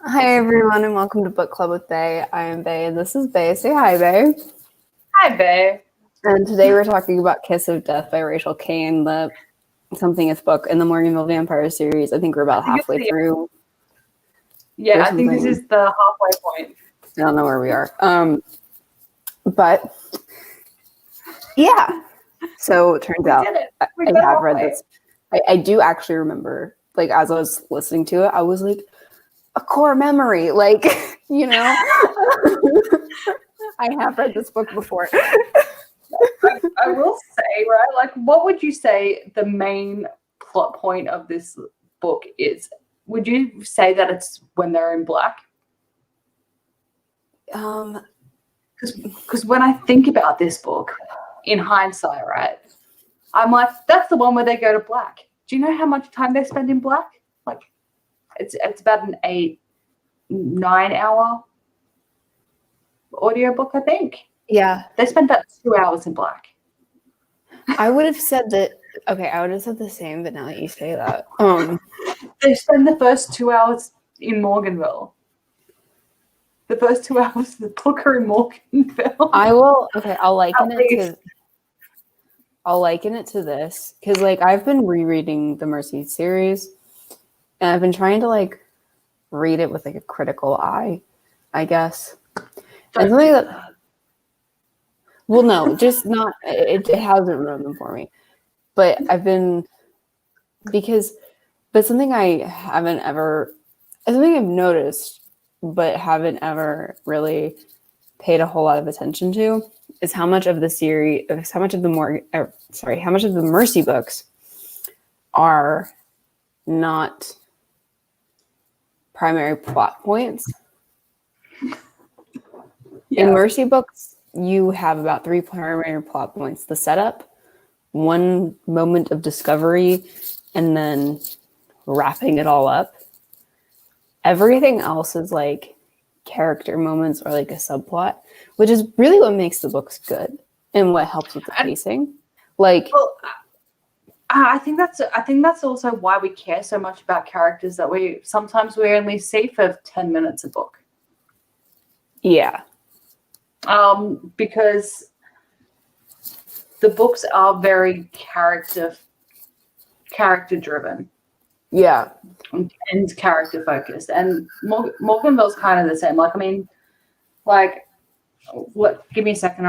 Hi everyone and welcome to Book Club with Bae. I am Bae and this is Bae. Say hi, Bae. Hi, Bae. And today we're talking about Kiss of Death by Rachel Kane, the somethingth book in the Morganville Vampire series. I think we're about halfway through. Yeah, I think this is the halfway point. I don't know where we are. But yeah. So it turns out I have read this. I do actually remember, like, as I was listening to it, I was like, a core memory, like, you know. I have read this book before. I will say, right, like, what would you say the main plot point of this book is? Would you say that it's when they're in black? Because when I think about this book, in hindsight, right, I'm like, that's the one where they go to black. Do you know how much time they spend in black? Like, it's about an 8-9 hour audiobook, I think. Yeah. They spent about 2 hours in black. I would have said that. Okay, I would have said the same, but now that you say that, they spend the first 2 hours in Morganville. The first 2 hours of the book are in Morganville. I'll liken it to this because, like, I've been rereading the Mercy series, and I've been trying to, like, read it with, like, a critical eye, I guess. And something that. Well, no, just not. It hasn't ruined them for me, but something I've noticed, but haven't ever really paid a whole lot of attention to is how much of the Mercy books are not primary plot points. Yeah. In Mercy books, you have about 3 primary plot points: the setup, one moment of discovery, and then wrapping it all up. Everything else is like character moments or like a subplot, which is really what makes the books good and what helps with the pacing. Like, I think that's also why we care so much about characters that we only see for 10 minutes a book. Yeah. Because the books are very character driven. Yeah. And character focused. And Morganville's kind of the same. Like, I mean, like, give me a second.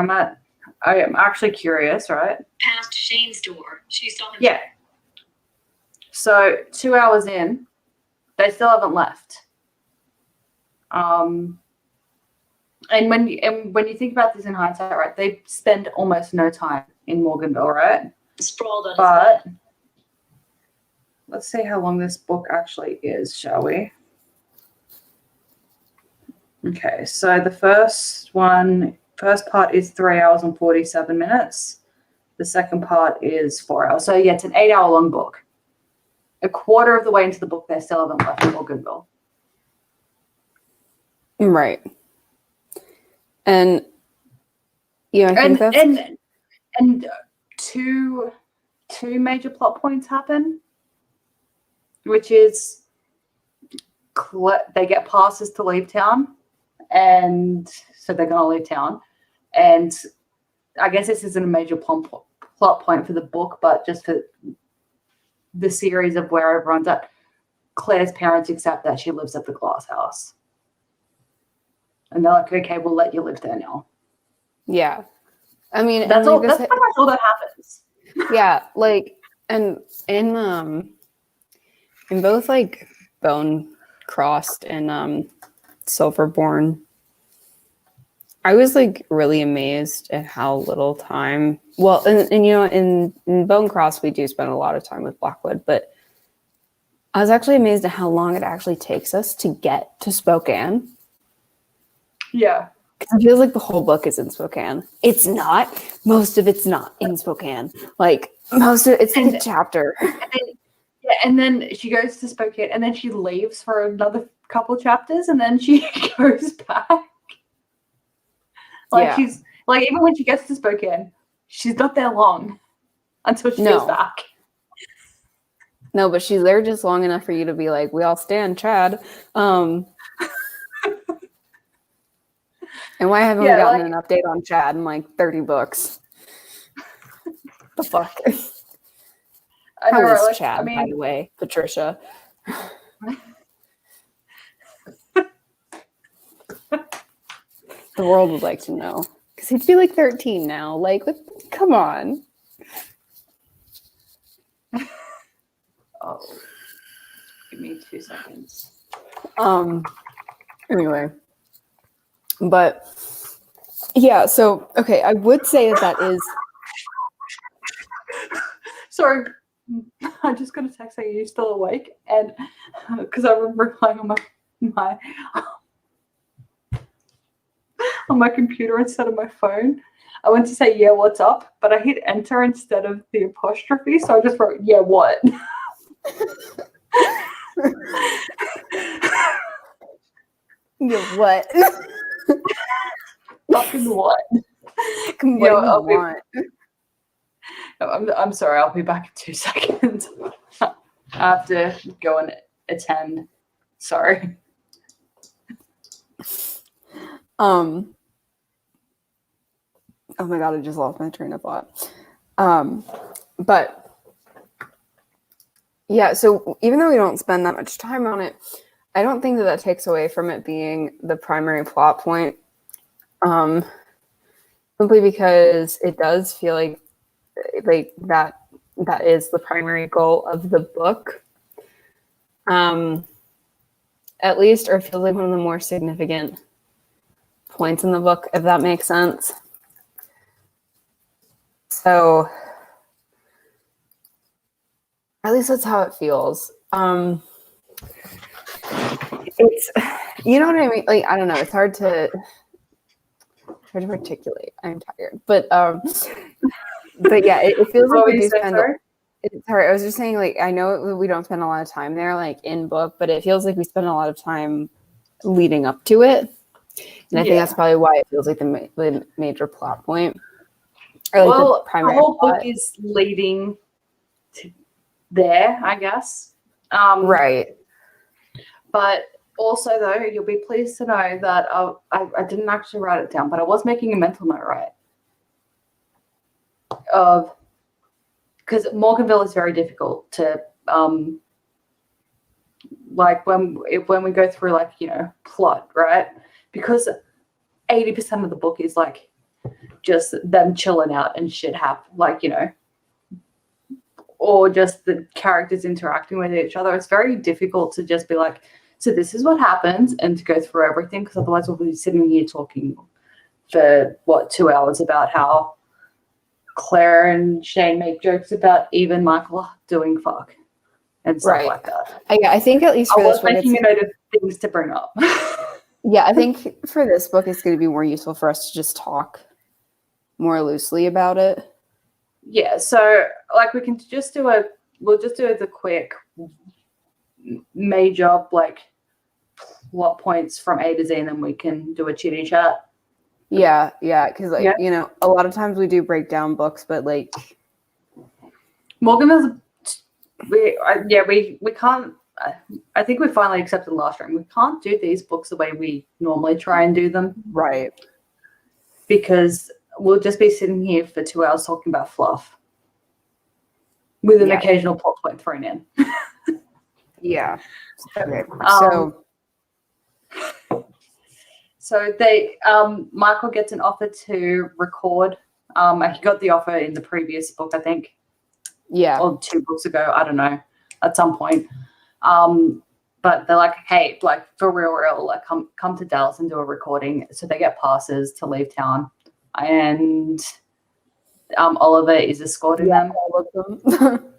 I am actually curious, right? Past Shane's door. She saw him. Yeah. So 2 hours in, they still haven't left. And when you think about this in hindsight, right, they spend almost no time in Morganville, right? Sprawled on but his bed. Let's see how long this book actually is, shall we? Okay, so the first part is 3 hours and 47 minutes. The second part is 4 hours. So yeah, it's an 8-hour long book. A quarter of the way into the book, they still haven't left Morganville. Right. And yeah, I think that's and two major plot points happen, which is they get passes to leave town, and so they're going to leave town. And I guess this isn't a major plot point for the book, but just for the series of where everyone's at. Claire's parents accept that she lives at the glass house. And they're like, okay, we'll let you live there now. Yeah. I mean, that's pretty much all that happens. Yeah, like, and in both, like, Bone Crossed and Silverborn, I was, like, really amazed at how little time. Well, and you know, in Bone Crossed, we do spend a lot of time with Blackwood, but I was actually amazed at how long it actually takes us to get to Spokane. Yeah. Because it feels like the whole book is in Spokane. It's not. Most of it's not in Spokane. Like, most of it's in the chapter. And then she goes to Spokane, and then she leaves for another couple chapters, and then she goes back. Like, she's like, even when she gets to Spokane, she's not there long until she goes back. No, but she's there just long enough for you to be like, we all stand, Chad. And why haven't we gotten an update on Chad in like 30 books? The fuck? How is Chad, by the way, Patricia? The world would like to know. Because he'd be like 13 now. Like, come on. Oh, give me 2 seconds. Anyway. But, yeah, so, okay, I would say that is... Sorry, I just got a text saying you're still awake, and because I remember replying on my computer instead of my phone. I went to say, yeah, what's up? But I hit enter instead of the apostrophe, so I just wrote, yeah, what? Yeah, what? Fucking what? What do you want? I'm sorry, I'll be back in 2 seconds. I have to go and attend. Sorry. Oh my god, I just lost my train of thought. But yeah, so even though we don't spend that much time on it, I don't think that takes away from it being the primary plot point. Simply because it does feel like that is the primary goal of the book. At least, or it feels like one of the more significant points in the book, if that makes sense. So, at least that's how it feels. It's, you know what I mean? Like, I don't know. It's hard to articulate. I'm tired, but yeah, it feels like we do spend. Sorry, I was just saying, like, I know we don't spend a lot of time there, like in book, but it feels like we spend a lot of time leading up to it, and I think that's probably why it feels like the major plot point. Or like the primary whole plot. book is leading to there, I guess. Right. But also, though, you'll be pleased to know that I didn't actually write it down, but I was making a mental note, right? Because Morganville is very difficult to, like when we go through, like, you know, plot, right? Because 80% of the book is like just them chilling out and shit happen, like, you know, or just the characters interacting with each other. It's very difficult to just be like, so this is what happens, and to go through everything, because otherwise we'll be sitting here talking for 2 hours about how Claire and Shane make jokes about Eve and Michael doing fuck and stuff like that. I think at least for this book, making a note of things to bring up. Yeah, I think for this book, it's going to be more useful for us to just talk more loosely about it. Yeah, so like we'll just do the quick major like plot points from A to Z, and then we can do a chitty chat. Yeah, because you know, a lot of times we do break down books, but like Morgan we can't. I think we finally accepted last round. We can't do these books the way we normally try and do them, right? Because we'll just be sitting here for 2 hours talking about fluff, with an occasional plot point thrown in. Yeah. Okay. So they Michael gets an offer to record. He got the offer in the previous book, I think. Yeah. Or 2 books ago, I don't know, at some point. But they're like, hey, like for real, like come to Dallas and do a recording. So they get passes to leave town, and Oliver is escorting them. All of them.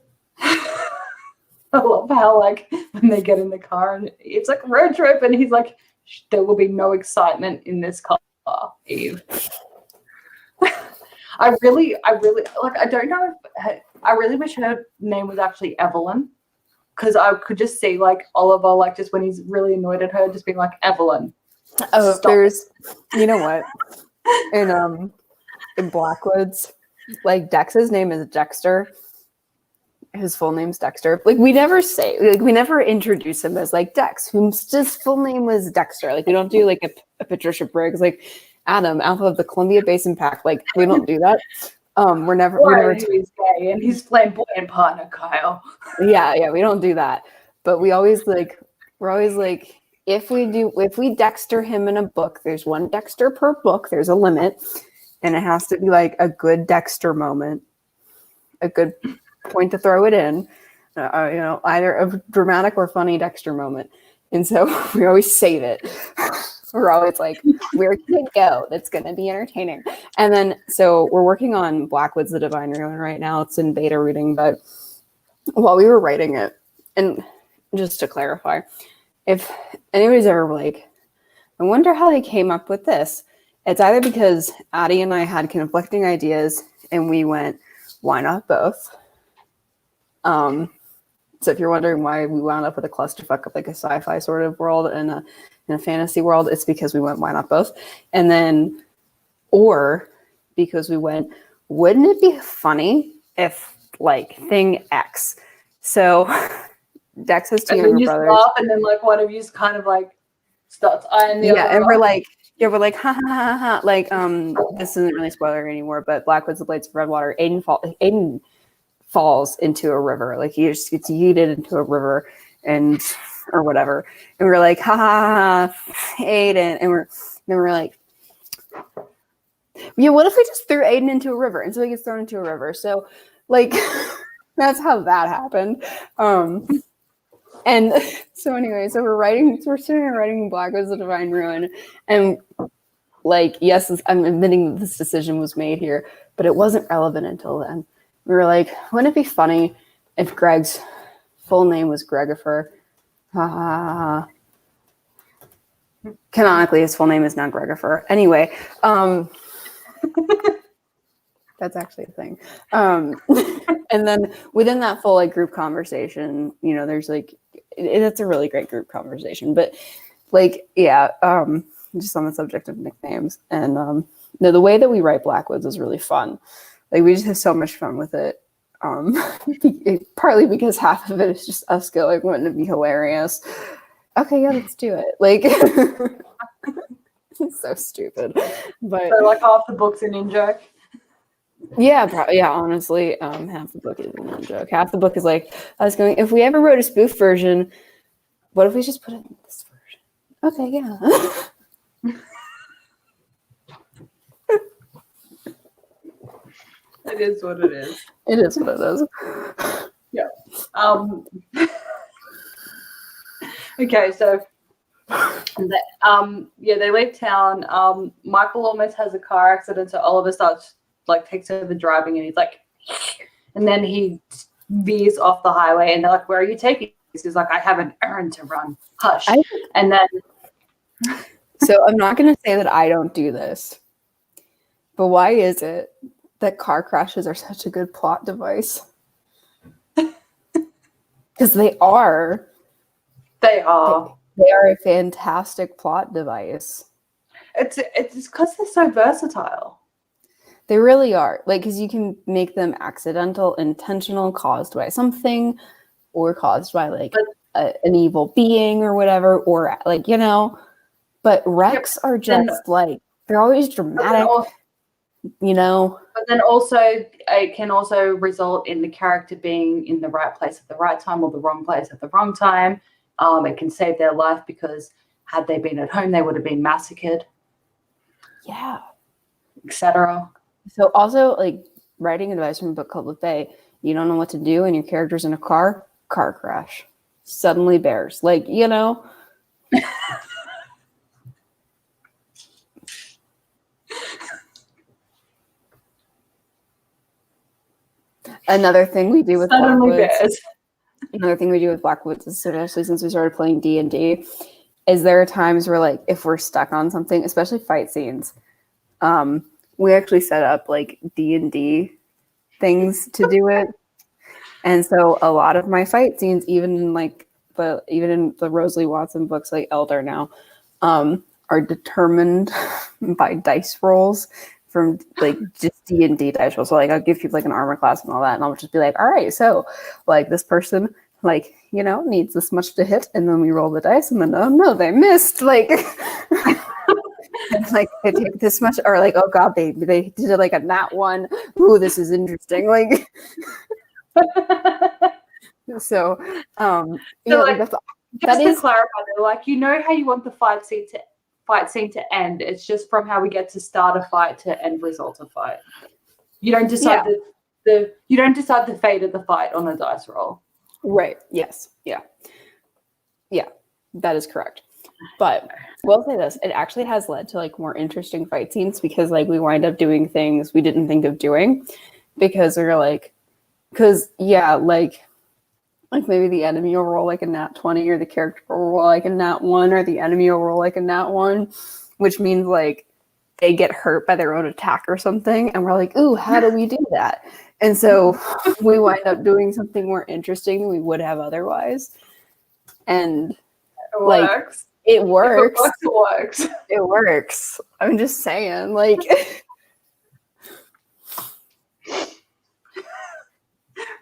I love how, like, when they get in the car and it's like road trip, and he's like, there will be no excitement in this car, Eve. I really like, I don't know if I really wish her name was actually Evelyn, because I could just see like Oliver, like, just when he's really annoyed at her, just being like, Evelyn. Oh, there's, you know what, in Blackwoods, like Dex's name is Dexter, his full name's Dexter. Like we never introduce him as like Dex, whose full name was Dexter. Like we don't do like a Patricia Briggs, like Adam, Alpha of the Columbia Basin Pact. Like we don't do that. We're never He's gay and his flamboyant partner Kyle. Yeah, we don't do that. But we're always like, if we Dexter him in a book, there's one Dexter per book. There's a limit, and it has to be like a good Dexter moment, a good point to throw it in, either a dramatic or funny Dexter moment. And so we always save it. We're always like, where can it go? That's going to be entertaining. And then, so we're working on Blackwood's The Divine Ruin right now. It's in beta reading, but while we were writing it, and just to clarify, if anybody's ever like, I wonder how they came up with this, it's either because Addie and I had conflicting ideas and we went, why not both? So if you're wondering why we wound up with a clusterfuck of like a sci-fi sort of world and a fantasy world, it's because we went, why not both? And then, or because we went, wouldn't it be funny if like thing X? So Dex has two younger brothers. Laugh, and then like one of you's kind of like starts eyeing the other. And we're like, ha ha ha ha. Like, this isn't really spoiler anymore, but Blackwood's The Blades of Redwater, Aiden falls into a river. Like he just gets yeeted into a river or whatever. And we're like, ha ha ha, Aiden. And we're like, yeah, what if we just threw Aiden into a river? And so he gets thrown into a river. So like, that's how that happened. And so anyway, so we're sitting here writing Blackwood's The Divine Ruin. And like, yes, I'm admitting that this decision was made here, but it wasn't relevant until then. We were like, wouldn't it be funny if Greg's full name was Gregifer? Canonically, his full name is not Gregifer. Anyway, that's actually a thing. And then within that full like group conversation, there's like, it's a really great group conversation. But like, yeah, just on the subject of nicknames. And the way that we write Blackwoods is really fun. Like we just have so much fun with it. Partly because half of it is just us going, wouldn't it be hilarious? Okay, yeah, let's do it. Like it's so stupid. But so like half the book's an in-joke. Yeah, honestly, half the book is an in-joke. Half the book is like, I was going, if we ever wrote a spoof version, what if we just put it in this version? Okay, yeah. It is what it is. It is what it is. Yeah. Okay, so they leave town. Michael almost has a car accident, so Oliver starts takes over driving, and he's like, and then he veers off the highway, and they're like, "Where are you taking?" He's like, "I have an errand to run. Hush." And then, so I'm not going to say that I don't do this, but why is it that car crashes are such a good plot device? Because they are. They are. They are a fantastic plot device. It's because they're so versatile. They really are. Like, because you can make them accidental, intentional, caused by something, or caused by an evil being or whatever, or But wrecks are just they're always dramatic. But then also it can also result in the character being in the right place at the right time or the wrong place at the wrong time. It can save their life because had they been at home, they would have been massacred. Yeah. Etc. So also writing advice from a book called Le Fay, you don't know what to do and your character's in a car crash. Suddenly bears. Another thing we do with Blackwoods, especially since we started playing D&D, is there are times where if we're stuck on something, especially fight scenes, we actually set up D&D things to do it. And so a lot of my fight scenes, even in the Rosalie Watson books like Elder now, are determined by dice rolls from like just D&D dice rolls. So like I'll give people like an armor class and all that, and I'll just be like, all right, so like this person like, you know, needs this much to hit, and then we roll the dice, and then oh no, they missed. Like like they take this much, or like, oh god, they did like a nat one. Ooh, this is interesting. Like so yeah, like, that's just that to is clarify, though, like you know how you want the fight scene to end. It's just from how we get to start a fight to end result of fight. You don't decide you don't decide the fate of the fight on a dice roll. right. Yes. Yeah. That is correct. But we'll say this: it actually has led to like more interesting fight scenes because like we wind up doing things we didn't think of doing because we were like, because yeah, like maybe the enemy will roll like a nat 20 or the character will roll like a nat 1 or the enemy will roll like a nat 1, which means like they get hurt by their own attack or something, and we're like, ooh, how do we do that? And so we wind up doing something more interesting than we would have otherwise. And It like works. it works. It works. It works. I'm just saying, like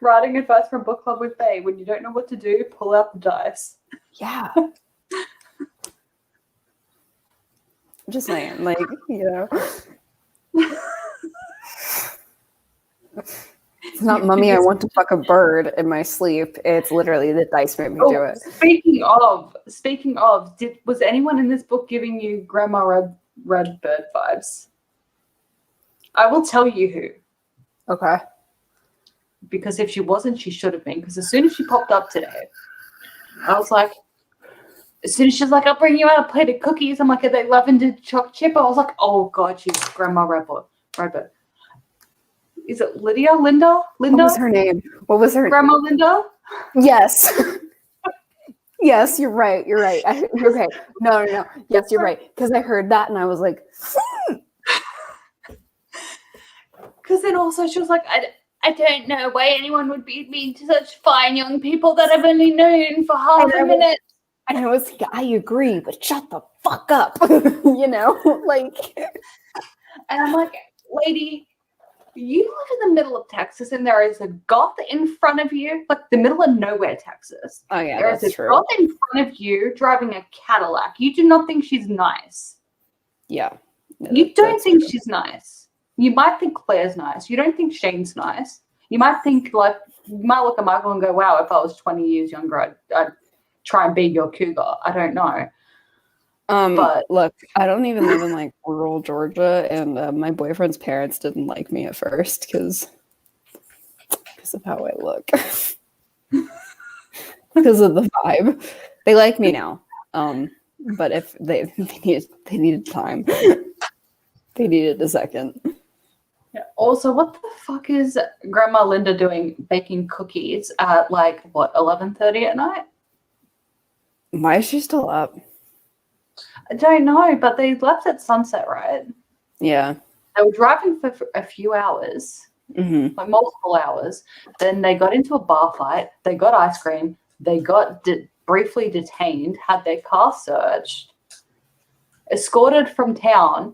Writing advice from book club with Faye. When you don't know what to do, pull out the dice. yeah. Just saying, like, you know. It's not mummy, I want to fuck a bird in my sleep. It's literally the dice made me do it. Speaking of, was anyone in this book giving you Grandma Redbird vibes? I will tell you who. Okay. Because if she wasn't, she should have been. Because as soon as she popped up today, I was like, as soon as she's like, I'll bring you out a plate of cookies. I'm like, are they lavender choc chip? I was like, oh god, she's Grandma Redbird. Is it Linda? What was her name? Grandma Linda? Yes. Yes, you're right. Okay. No. Yes, you're right. Because I heard that and I was like, because then also she was like, I don't know why anyone would be mean to such fine young people that I've only known for half a minute. And I was like, I agree, but shut the fuck up. You know, like. And I'm like, lady, you live in the middle of Texas and there is a goth in front of you, like the middle of nowhere, Texas. Oh, yeah, there is a true. goth in front of you driving a Cadillac. You do not think she's nice. Yeah. No, you don't think true. She's nice. You might think Claire's nice. You don't think Shane's nice. You might think, like, you might look at Michael and go, wow, if I was 20 years younger, I'd try and be your cougar. I don't know. But look, I don't even live in like rural Georgia, and my boyfriend's parents didn't like me at first because of how I look, because of the vibe. They like me now, but if they needed time, they needed a second. Yeah. Also, what the fuck is Grandma Linda doing baking cookies at like what 11:30 at night? Why is she still up? I don't know, but they left at sunset, right? Yeah. They were driving for a few hours, like multiple hours. Then they got into a bar fight. They got ice cream. They got briefly detained, had their car searched, escorted from town.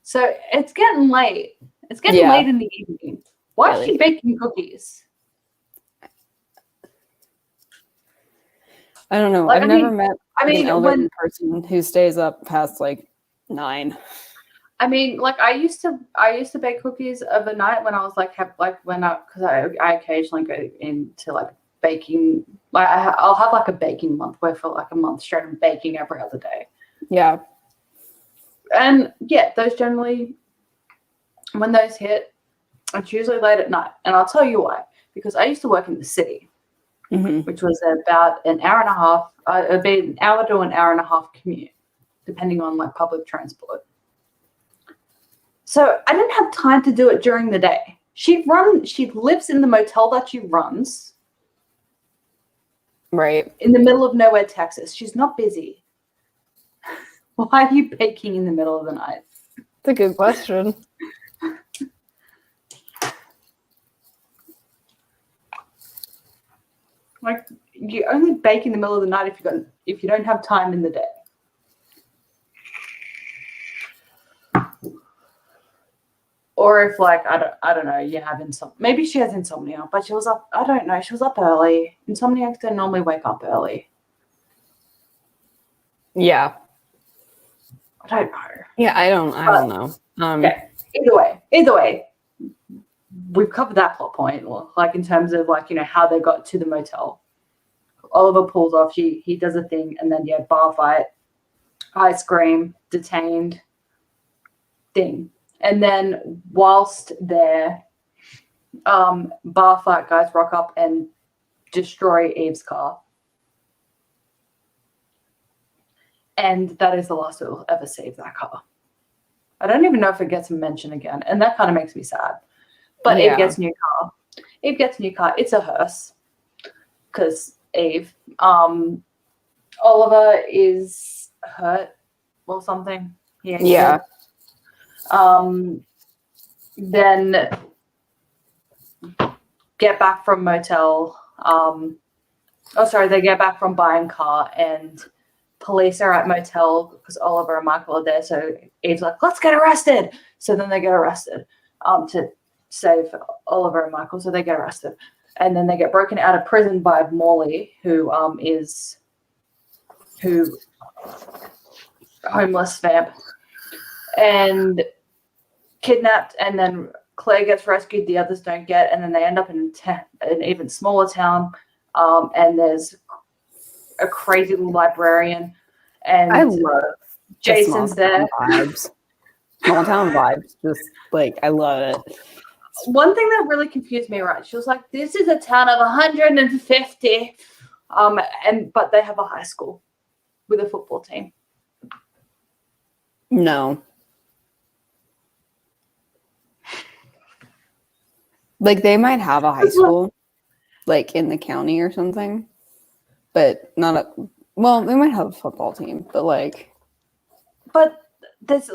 So it's getting late. It's getting late in the evening. Why is she baking cookies? I don't know. Like, I've never met an elderly person who stays up past like 9. I mean, like I used to bake cookies overnight when I was like because I occasionally go into like baking. Like I'll have like a baking month where for like a month straight I'm baking every other day. Yeah. And yeah, those generally, when those hit, it's usually late at night. And I'll tell you why. Because I used to work in the city, which was about an hour and a half, it'd be an hour to an hour and a half commute, depending on like public transport. So I didn't have time to do it during the day. She lives in the motel that she runs. Right. In the middle of nowhere, Texas. She's not busy. Why are you baking in the middle of the night? That's a good question. Like you only bake in the middle of the night if you don't have time in the day. or if like I don't know, you have maybe she has insomnia, but she was up. I don't know. She was up early. Insomniacs don't normally wake up early. Yeah. I don't know. Yeah, I don't know. Okay. Either way, we've covered that plot point. Like in terms of like, you know, how they got to the motel. Oliver pulls off. He does a thing, and then bar fight, ice cream, detained, thing, and then whilst there, bar fight guys rock up and destroy Eve's car, and that is the last we'll ever see of that car. I don't even know if it gets mentioned again, and that kind of makes me sad. But Yeah. Eve gets a new car. It's a hearse because Eve. Oliver is hurt or something. Yeah. Then get back from motel. They get back from buying car, and police are at motel because Oliver and Michael are there. So Eve's like, let's get arrested. So then they get arrested to save Oliver and Michael. So they get arrested. And then they get broken out of prison by Morley, who homeless vamp, and kidnapped. And then Claire gets rescued. The others don't get. And then they end up in an even smaller town. And there's a crazy librarian, and I love Jason's there. Small town vibes. Just like, I love it. One thing that really confused me, right? She was like, this is a town of 150. But they have a high school with a football team. No. Like, they might have a high school, like, in the county or something, but not they might have a football team, but like. But there's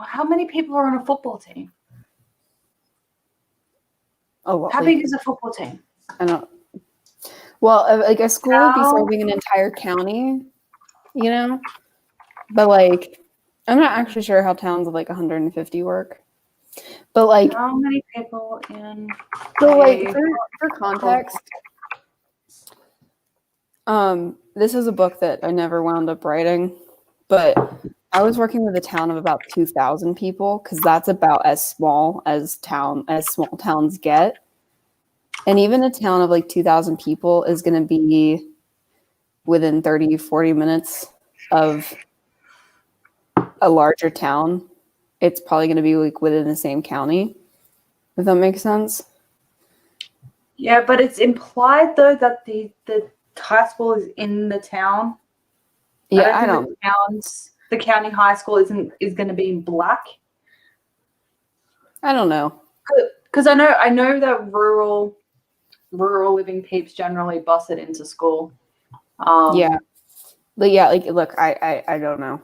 how many people are on a football team? How big is a football team? I don't. Well, like a school would be serving an entire county, you know. But like, I'm not actually sure how towns of like 150 work. But like, how many people in? So like, for context, this is a book that I never wound up writing, but I was working with a town of about 2,000 people because that's about as small small towns get. And even a town of like 2,000 people is going to be within 30, 40 minutes of a larger town. It's probably going to be like within the same county, if that makes sense. Yeah, but it's implied though that the high school is in the town. Yeah, I don't. The county high school is going to be in Black. I don't know. Because I know that rural living peeps generally bus it into school. Yeah, but yeah, like look, I don't know.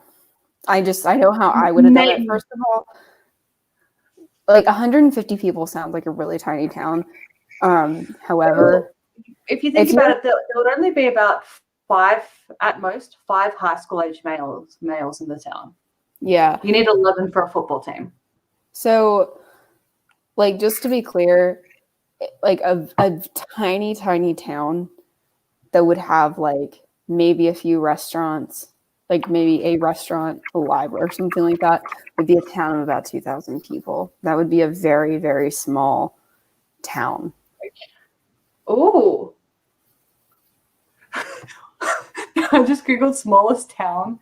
I know how I would have done it. First of all, like 150 people sounds like a really tiny town. However, if you think about it, there would only be about five high school age males in the town. Yeah, you need 11 for a football team. So, like, just to be clear, like a tiny town that would have like maybe a few restaurants, like maybe a restaurant, a library, or something like that, would be a town of about 2,000 people. That would be a very, very small town. Oh. I just googled smallest town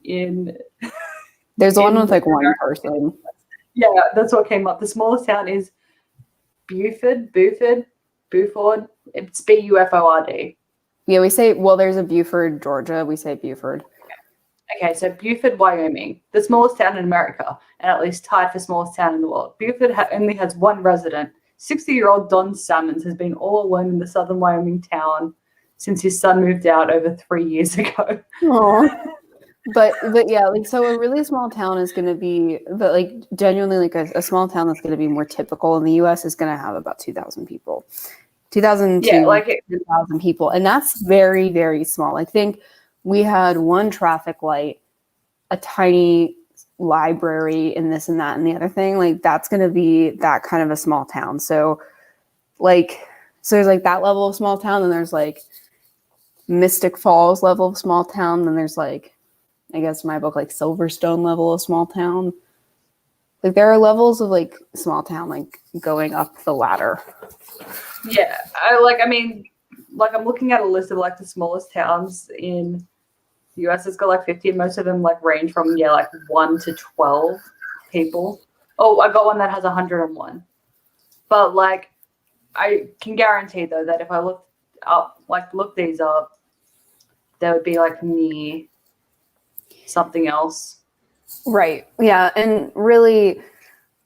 in. There's one with like one person. Yeah, that's what came up. The smallest town is Buford. It's Buford. Yeah, we say, well, there's a Buford, Georgia. We say Buford. Okay, so Buford, Wyoming, the smallest town in America, and at least tied for smallest town in the world. Buford only has one resident. 60-year-old Don Sammons has been all alone in the southern Wyoming town since his son moved out over 3 years ago. Aww. But yeah, like, so a really small town is going to be, but like genuinely like a small town that's going to be more typical in the U.S. is going to have about 2,000 people. 2,000 to 2,000 people. And that's very, very small. I think we had one traffic light, a tiny library and this and that and the other thing, like that's going to be that kind of a small town. So like, so there's like that level of small town, and there's like Mystic Falls level of small town, then there's like, I guess my book, like Silverstone level of small town. Like there are levels of like small town, like going up the ladder. Yeah, I mean, like I'm looking at a list of like the smallest towns in the US. It's got like 50, and most of them like range from like 1 to 12 people. Oh, I got one that has 101. But like, I can guarantee though that if I look these up, there would be like near something else. Right. Yeah. And really,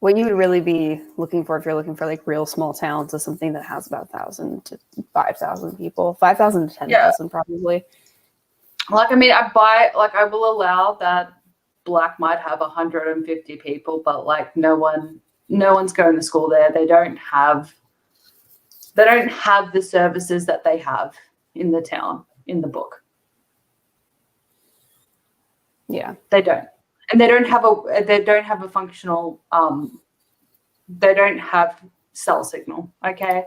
what you would really be looking for if you're looking for like real small towns is something that has about 1,000 to 5,000 people, 5,000 to 10,000 probably. Like, I mean, I will allow that Black might have 150 people, but like no one's going to school there. They don't have the services that they have in the town in the book. Yeah. They don't. And they don't have a functional they don't have cell signal. Okay,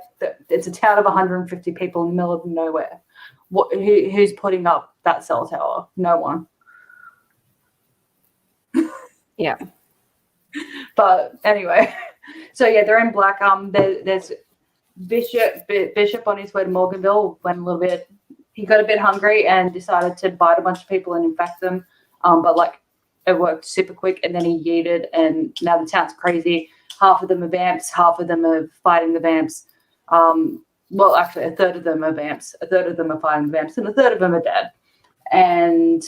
it's a town of 150 people in the middle of nowhere. Who's putting up that cell tower? No one. Yeah. But anyway, so yeah, they're in Black. There's Bishop on his way to Morganville went a little bit. He got a bit hungry and decided to bite a bunch of people and infect them. But like it worked super quick, and then he yeeted, and now the town's crazy. Half of them are vamps, half of them are fighting the vamps. Well, actually, a third of them are vamps, a third of them are fighting the vamps, and a third of them are dead. And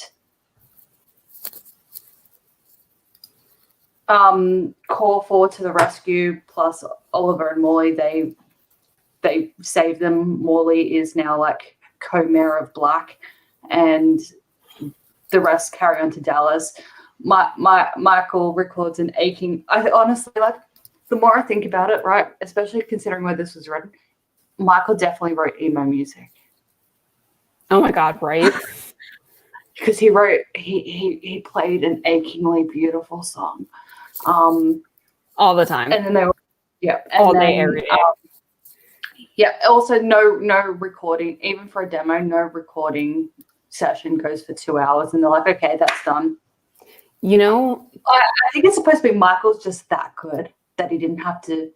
Call 4 to the rescue, plus Oliver and Morley, they save them. Morley is now like co-mayor of Black, and the rest carry on to Dallas. Michael records an aching. I honestly, like, the more I think about it, right, especially considering where this was written, Michael definitely wrote emo music. Oh my God, right? Because he played an achingly beautiful song. All the time. And then they were, yeah. All day, every day. Yeah, also no recording, even for a demo, no recording session goes for 2 hours, and they're like, okay, that's done. You know, I think it's supposed to be Michael's just that good that he didn't have to,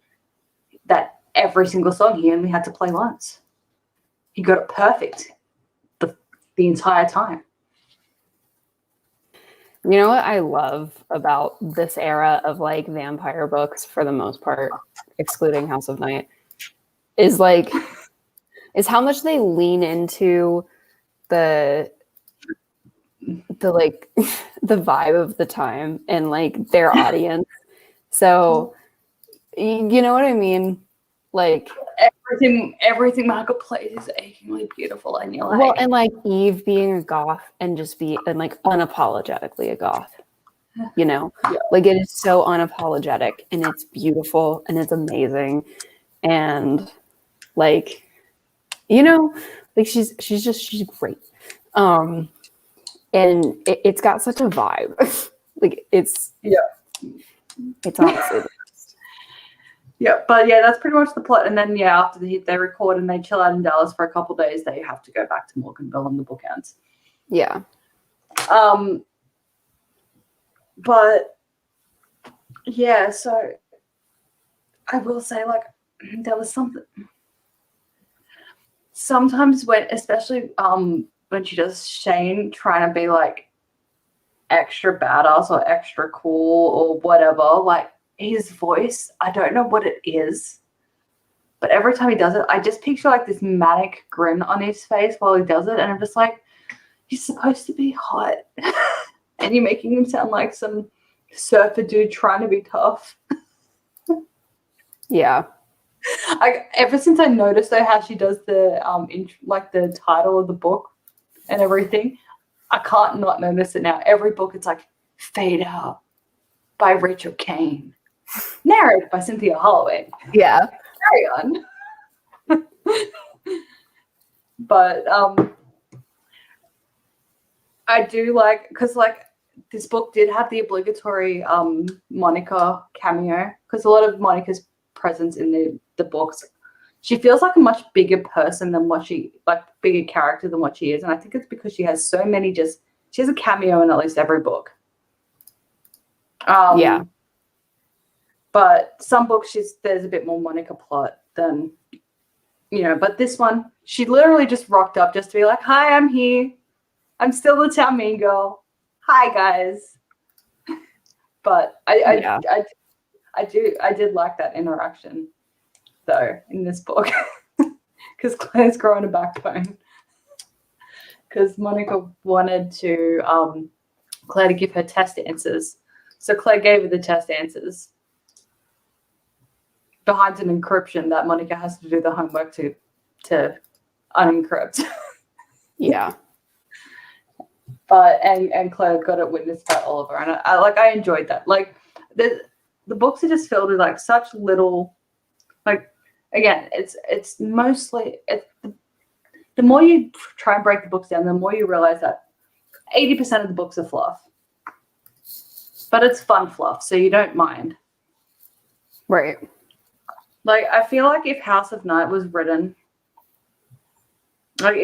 that every single song he only had to play once. He got it perfect the entire time. You know what I love about this era of like vampire books, for the most part, excluding House of Night, is how much they lean into the like the vibe of the time and like their audience. So you know what I mean? Like everything Michael plays is achingly beautiful, and you're like, well, and like Eve being a goth and just like unapologetically a goth, you know, like it is so unapologetic and it's beautiful and it's amazing, and like, you know, like she's great, and it's got such a vibe. Like it's honestly. Yeah, but yeah, that's pretty much the plot. And then yeah, after they record and they chill out in Dallas for a couple of days, they have to go back to Morganville and the book ends. Yeah. But yeah, so I will say, like, there was something sometimes when, especially when she does Shane trying to be like extra badass or extra cool or whatever, like his voice, I don't know what it is, but every time he does it, I just picture like this manic grin on his face while he does it, and I'm just like, he's supposed to be hot and you're making him sound like some surfer dude trying to be tough. Yeah. Ever since I noticed though how she does the like the title of the book and everything, I can't not notice it now. Every book it's like Fade Out by Rachel Kane, narrated by Cynthia Holloway. Yeah. Carry on. But I do like, because like this book did have the obligatory Monica cameo, because a lot of Monica's presence in the books, she feels like a much bigger person than what bigger character than what she is. And I think it's because she has so many she has a cameo in at least every book. Yeah. But some books there's a bit more Monica plot than, but this one, she literally just rocked up just to be like, hi, I'm here. I'm still the town mean girl. Hi, guys. But I did like that interaction, though, in this book, because Claire's growing a backbone. Because Monica wanted Claire to give her test answers, so Claire gave her the test answers behind an encryption that Monica has to do the homework to unencrypt. Yeah. But and Claire got it witnessed by Oliver, and I enjoyed that. Like the books are just filled with like such little, like, again, it's mostly the more you try and break the books down, the more you realize that 80% of the books are fluff, but it's fun fluff, so you don't mind. Right. Like, I feel like if House of Night was written, like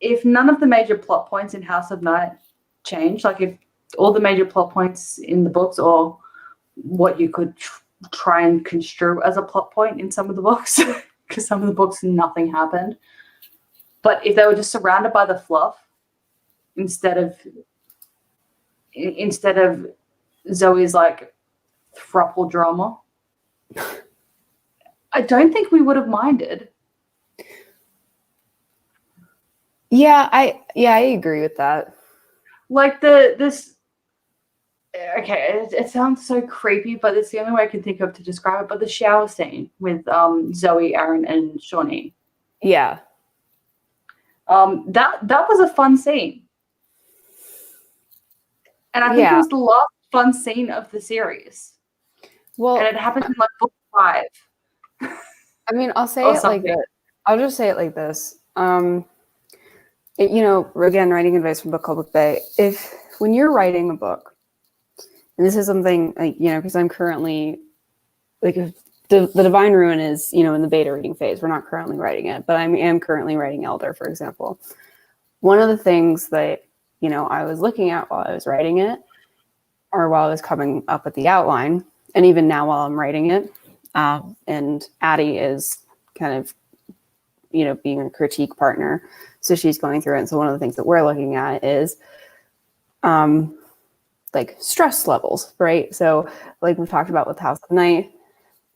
if none of the major plot points in House of Night changed, like if all the major plot points in the books, or what you could try and construe as a plot point in some of the books, because some of the books nothing happened, but if they were just surrounded by the fluff instead of Zoe's like throuple drama, I don't think we would have minded. Yeah, I agree with that. Like it sounds so creepy, but it's the only way I can think of to describe it. But the shower scene with Zoe, Aaron, and Shawnee. Yeah. That was a fun scene. And I think it was the last fun scene of the series. Well, and it happened in like book 5. I mean, I'll say it like this. I'll just say it like this. Again, writing advice from Book Club with Bay. When you're writing a book, and this is something like, because I'm currently like, the Divine Ruin is, in the beta reading phase. We're not currently writing it, but I am currently writing Elder, for example. One of the things that, I was looking at while I was writing it, or while I was coming up with the outline, and even now while I'm writing it, and Addie is kind of, being a critique partner. So she's going through it. And so one of the things that we're looking at is like stress levels, right? So like we've talked about with House of Night,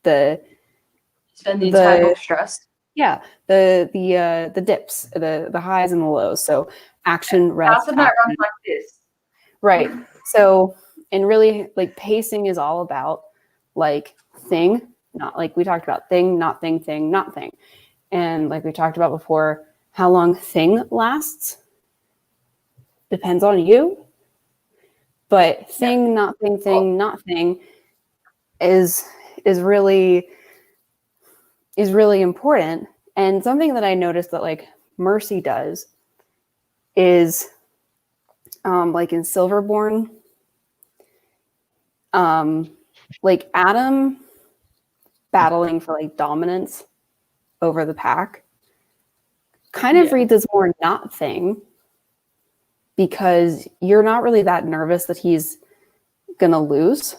spend the entire book stressed. Yeah, the dips, the highs and the lows. So action, rest. House of Night runs like this. Right. So, and really like pacing is all about like thing, not like we talked about thing, not thing, thing, not thing. And like we talked about before, how long thing lasts depends on you. But thing, not thing, thing, not thing is really important. And something that I noticed that like Mercy does is like in Silverborn, like Adam battling for like dominance over the pack kind of reads as more not thing, because you're not really that nervous that he's gonna lose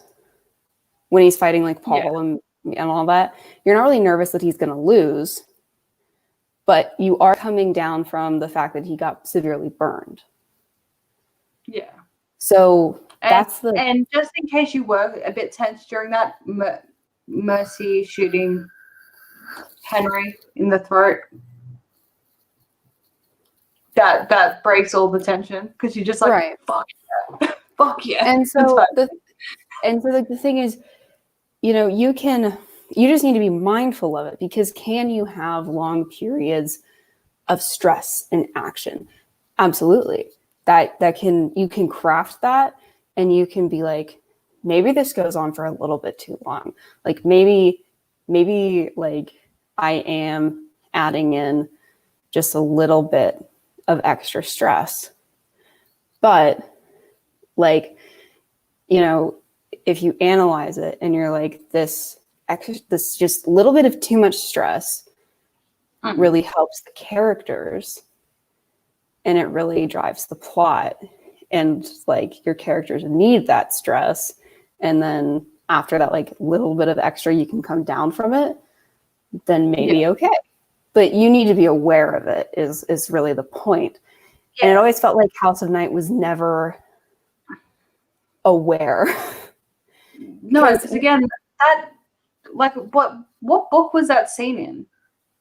when he's fighting like Paul and all that. You're not really nervous that he's gonna lose, but you are coming down from the fact that he got severely burned. Yeah. So and just in case you were a bit tense during that, Mercy shooting Henry in the throat, that breaks all the tension, because you're just like, fuck yeah. Fuck yeah. And so the thing is, you just need to be mindful of it, because can you have long periods of stress and action? Absolutely. You can craft that, and you can be like, maybe this goes on for a little bit too long. Like maybe like I am adding in just a little bit of extra stress. But like, you know, if you analyze it and you're like, this just little bit of too much stress really helps the characters and it really drives the plot. And like your characters need that stress. And then after that, like little bit of extra, you can come down from it, then maybe okay. But you need to be aware of it is really the point. Yeah. And it always felt like House of Night was never aware. No, because again, that like what book was that scene in?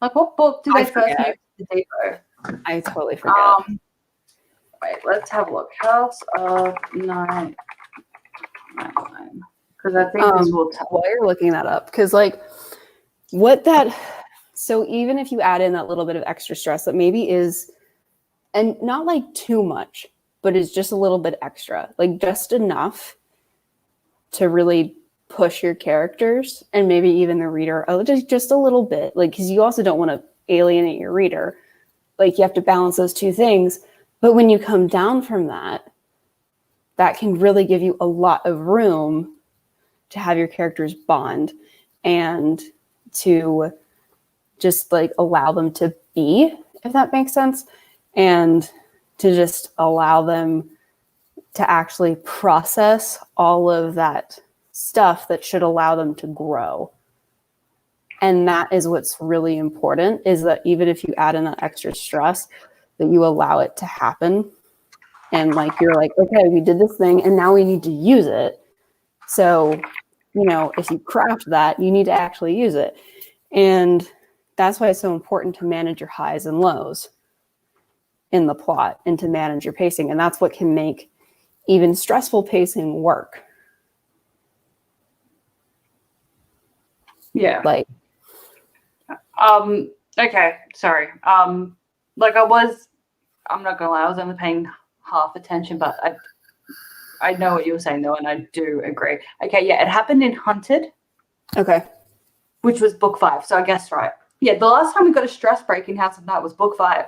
Like what book did they first move to the depot? I totally forget. Wait, let's have a look. House of Night. Because I think this will tell. While you're looking that up, because like so even if you add in that little bit of extra stress that maybe is, and not like too much, but is just a little bit extra, like just enough to really push your characters and maybe even the reader just a little bit, like, because you also don't want to alienate your reader. Like you have to balance those two things. But when you come down from that, that can really give you a lot of room to have your characters bond and to just like allow them to be, if that makes sense, and to just allow them to actually process all of that stuff that should allow them to grow. And that is what's really important, is that even if you add in that extra stress, that you allow it to happen. And like, you're like, okay, we did this thing and now we need to use it. So, you know, if you craft that, you need to actually use it. And that's why it's so important to manage your highs and lows in the plot and to manage your pacing. And that's what can make even stressful pacing work. Yeah. Like, okay, sorry. Like I'm not gonna lie, I was only paying half attention, but I know what you were saying though, and I do agree. Okay, yeah, it happened in Hunted. Okay. Which was book 5, so I guess right. Yeah, the last time we got a stress break in House of Night was book 5.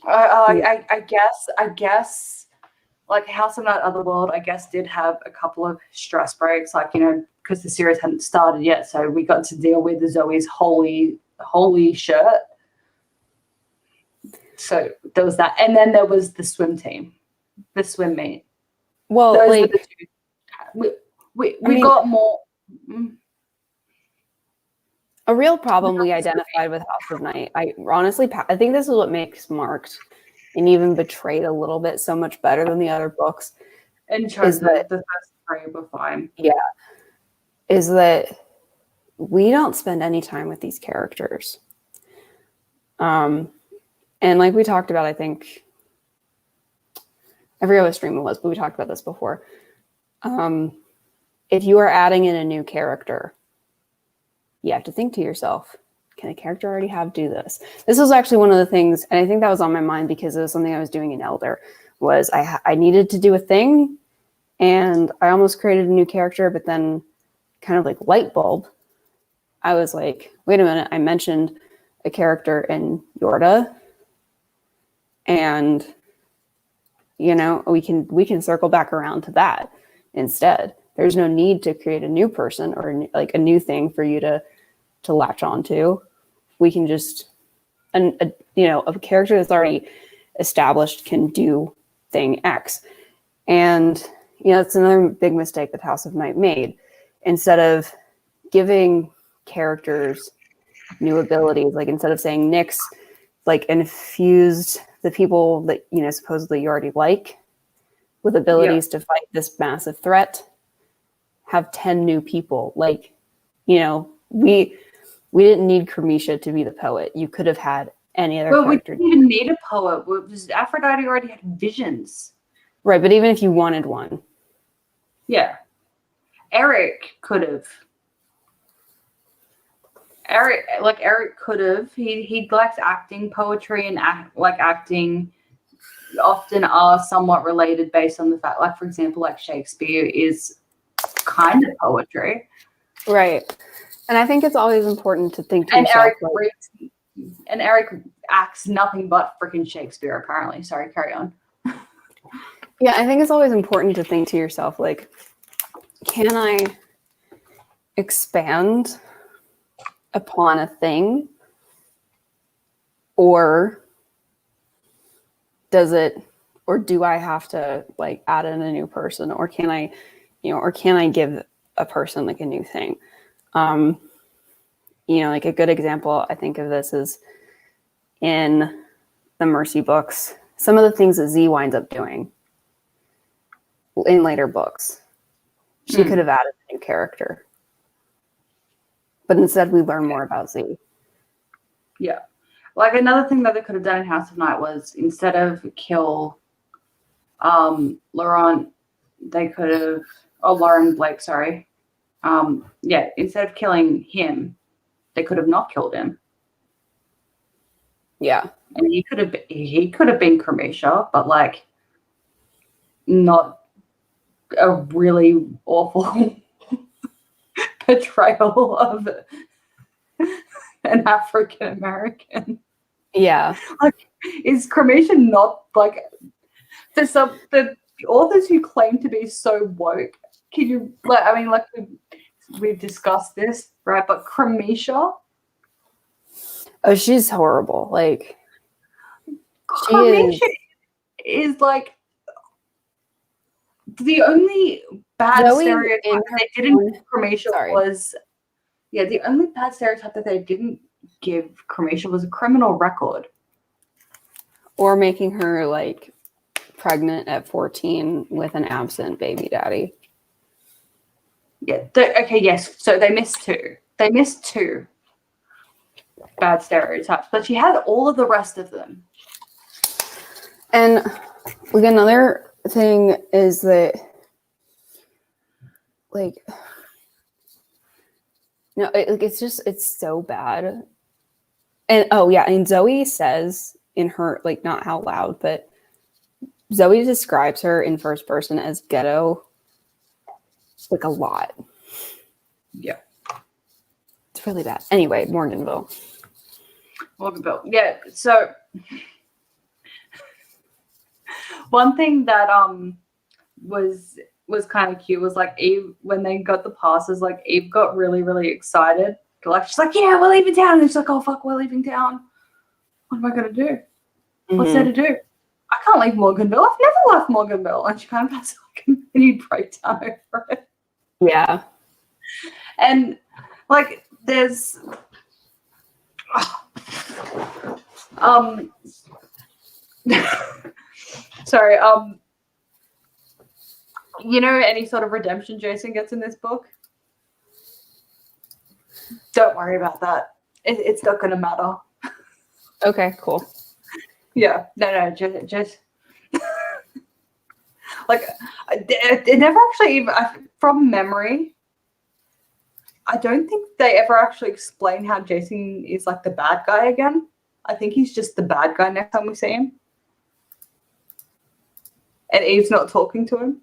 I guess like House of Night Otherworld, I guess, did have a couple of stress breaks, like, you know, because the series hadn't started yet, so we got to deal with Zoe's holy shirt. So there was that, and then there was the swim team, the swim meet. Well, those like, were the two. We got more. A real problem we identified with House of Night, I think this is what makes Marked and even Betrayed a little bit so much better than the other books. And Chosen, the first 3 were fine. Yeah. Is that we don't spend any time with these characters. And like we talked about, I think, I forget what stream it was, but we talked about this before. If you are adding in a new character, you have to think to yourself, can a character already do this? This was actually one of the things, and I think that was on my mind because it was something I was doing in Elder, was I needed to do a thing, and I almost created a new character, but then kind of like light bulb, I was like, wait a minute, I mentioned a character in Yorda, and, you know, we can circle back around to that instead. There's no need to create a new person or like a new thing for you to latch on to. We can just, you know, a character that's already established can do thing X. And, you know, it's another big mistake that House of Night made. Instead of giving characters new abilities, like instead of saying Nyx, like infused the people that, you know, supposedly you already like with abilities to fight this massive threat, have 10 new people. Like, you know, we didn't need Kermisha to be the poet. You could have had any other character. We didn't even need a poet. Aphrodite already had visions. Right, but even if you wanted one. Yeah. Eric could have. Eric could have. He likes acting, poetry, and acting often are somewhat related based on the fact, like, for example, like Shakespeare is kind of poetry. Right. And I think it's always important to think to and yourself. Eric And Eric acts nothing but freaking Shakespeare, apparently. Sorry, carry on. Yeah, I think it's always important to think to yourself, like, can I expand upon a thing, or do I have to like add in a new person, or can I, or can I give a person like a new thing? Like a good example I think of this is in the Mercy books, some of the things that Z winds up doing in later books. She could have added a new character. But instead we learn more about Z. Yeah. Like another thing that they could have done in House of Night was instead of kill Laurent, they could have, Lauren Blake, sorry. Instead of killing him, they could have not killed him. Yeah. And he could have been Cramisha, but like not a really awful portrayal of an African American. Yeah. Like, is cremation not like the authors who claim to be so woke? Can you we've discussed this, right? But Cramisha, Oh, she's horrible. Like, Cramisha is like the only bad Zoe stereotype in that they didn't give Cramisha sorry. was the only bad stereotype that they didn't give Cramisha was a criminal record. Or making her like pregnant at 14 with an absent baby daddy. Yeah. Okay. Yes. So they missed two. They missed two bad stereotypes, but she had all of the rest of them. And like another thing is that, like, it's so bad. And and Zoe says in her, like, not out loud, but Zoe describes her in first person as ghetto, like, a lot. Yeah. It's really bad. Anyway, Morganville. Yeah. So one thing that was kind of cute was like Eve, when they got the passes, like Eve got really, really excited. Like she's like, yeah, we're leaving town. And she's like, oh fuck, we're leaving town. What am I gonna do? What's there to do? I can't leave Morganville. I've never left Morganville. And she kind of has like a mini breakdown over it. Yeah. And like there's sorry, any sort of redemption Jason gets in this book? Don't worry about that. It's not gonna matter. Okay, cool. Yeah, no, just like it never actually even from memory. I don't think they ever actually explain how Jason is like the bad guy again. I think he's just the bad guy next time we see him, and Eve's not talking to him.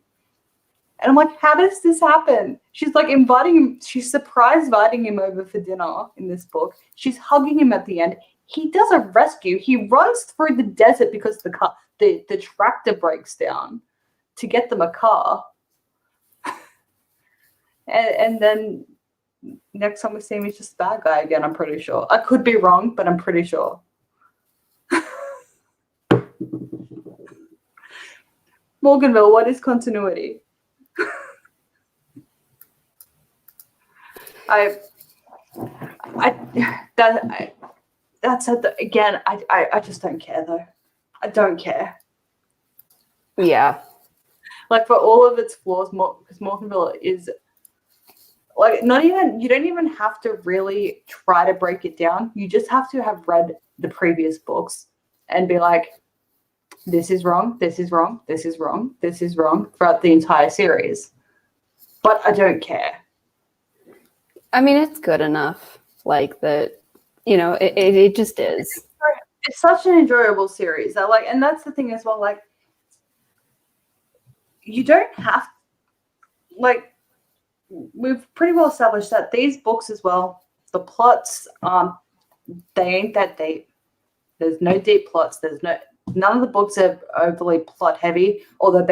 And I'm like, how does this happen? She's like inviting him. She's surprise inviting him over for dinner in this book. She's hugging him at the end. He does a rescue. He runs through the desert because the tractor breaks down to get them a car. and then next time we see him, he's just a bad guy again, I'm pretty sure. I could be wrong, but I'm pretty sure. Morganville, what is continuity? Again, I just don't care though. I don't care. Yeah. Like for all of its flaws, because Morganville is like you don't even have to really try to break it down. You just have to have read the previous books and be like, this is wrong, this is wrong, this is wrong, this is wrong throughout the entire series. But I don't care. I mean, it's good enough. Like that, it just is. It's such an enjoyable series. And that's the thing as well. Like, you don't have, like, we've pretty well established that these books as well, the plots aren't they ain't that deep. There's no deep plots. None of the books are overly plot heavy, although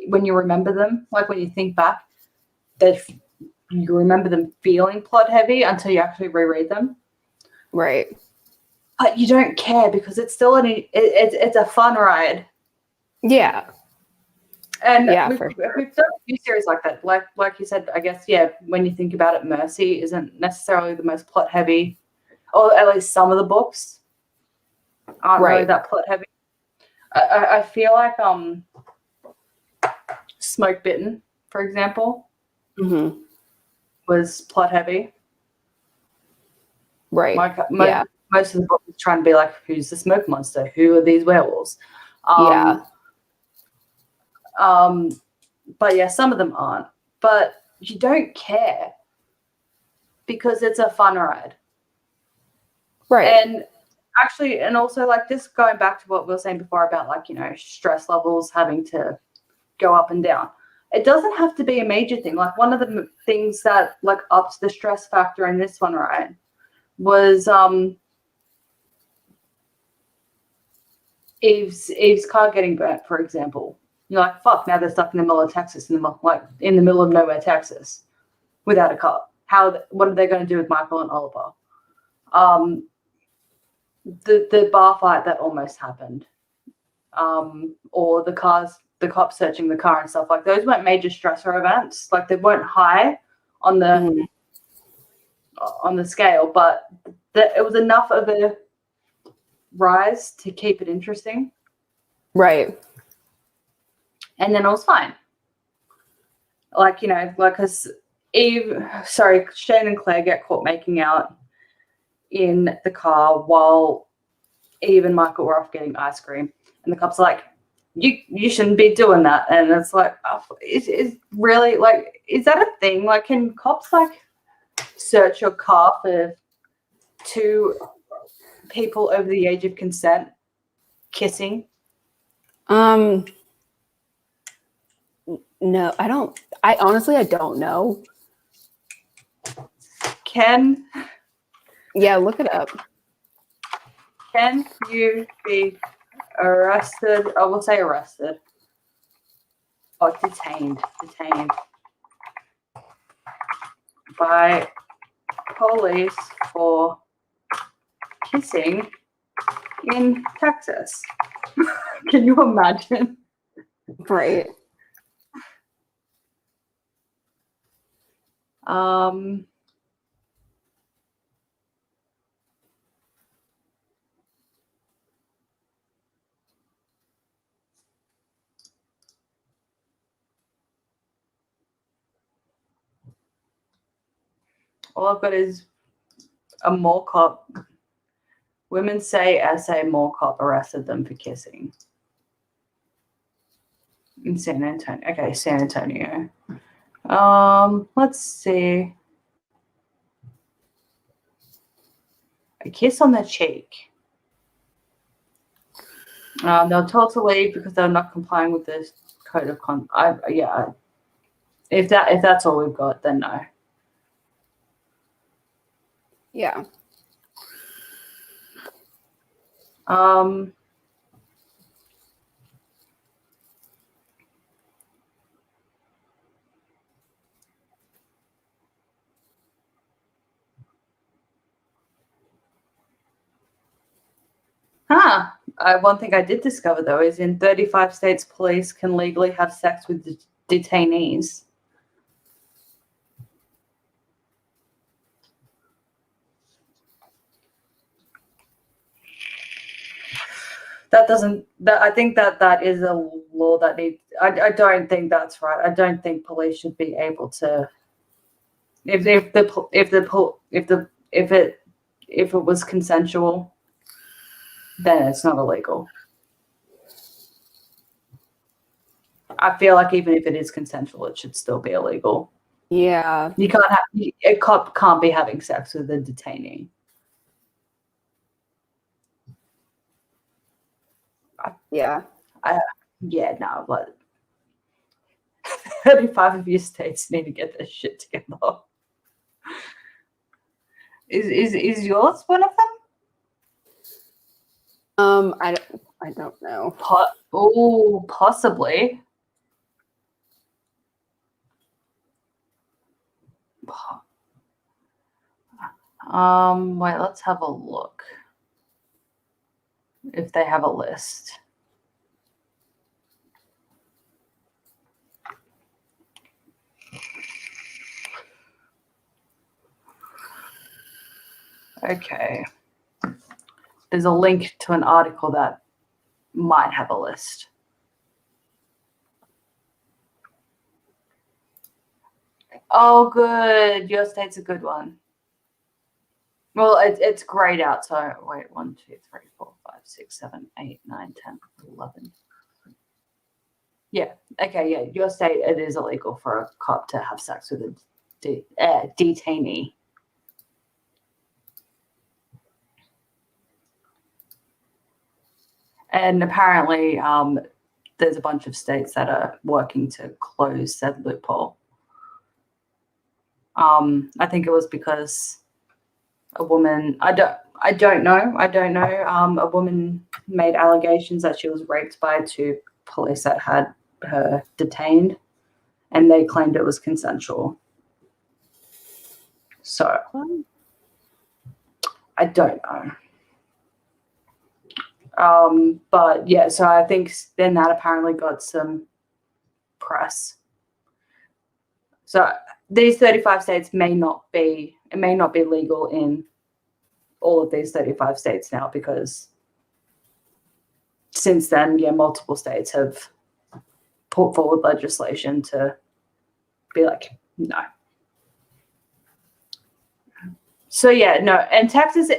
when you remember them, like when you think back, you remember them feeling plot heavy until you actually reread them. Right. But you don't care because it's still it's a fun ride. Yeah. And Yeah, we've for sure. done a few series like that. Like you said, I guess, yeah, when you think about it, Mercy isn't necessarily the most plot heavy, or at least some of the books aren't really Right. that plot heavy. I feel like Smoke Bitten, for example, Mm-hmm. was plot heavy. Right. Like Yeah. most of the book is trying to be like, who's the smoke monster? Who are these werewolves? Yeah. But yeah, some of them aren't. But you don't care because it's a fun ride. Right. And actually, and also like just going back to what we were saying before about like, stress levels having to go up and down. It doesn't have to be a major thing. Like one of the things that like ups the stress factor in this one, right, was Eve's car getting burnt, for example. You're like, fuck, now they're stuck in the middle of Texas, in the middle of nowhere, Texas, without a car. What are they going to do with Michael and Oliver? The bar fight that almost happened, or the cops searching the car and stuff, like those weren't major stressor events. Like they weren't high on the on the scale, but it was enough of a rise to keep it interesting. Right. And then it was fine. Like, because Shane and Claire get caught making out in the car while Eve and Michael were off getting ice cream. And the cops are like, you shouldn't be doing that. And it's like, is really, like, is that a thing? Like, can cops, like, search your car for two people over the age of consent kissing? No, I don't. I honestly don't know. Yeah, look it up. Can you be arrested? I will say arrested. Or detained by police for kissing in Texas? Can you imagine? Right. All I've got is a mall cop. Women say SA mall cop arrested them for kissing in San Antonio. Okay, San Antonio. Let's see. A kiss on the cheek. They'll told to leave because they're not complying with the code of conduct. If that's all we've got, then no. Yeah. One thing I did discover, though, is in 35 states, police can legally have sex with detainees. I think that is a law that needs. I don't think that's right. I don't think police should be able to. If it was consensual, then it's not illegal. I feel like even if it is consensual, it should still be illegal. Yeah. You can't a cop can't be having sex with a detainee. Yeah. No, but 35 of your states need to get this shit together. Is yours one of them? I don't know. Possibly. Wait, let's have a look if they have a list. Okay. There's a link to an article that might have a list. Oh, good. Your state's a good one. Well, it's grayed out. So wait, 1, 2, 3, 4, 5, 6, 7, 8, 9, 10, 11. Yeah. Okay. Yeah. Your state, it is illegal for a cop to have sex with a detainee. And apparently, there's a bunch of states that are working to close said loophole. I think it was because a woman, I don't know. A woman made allegations that she was raped by 2 police that had her detained, and they claimed it was consensual. So I don't know. But yeah, so I think then that apparently got some press. So these 35 states may not be legal in all of these 35 states now, because since then, yeah, multiple states have put forward legislation to be like, no. So yeah, no, and Texas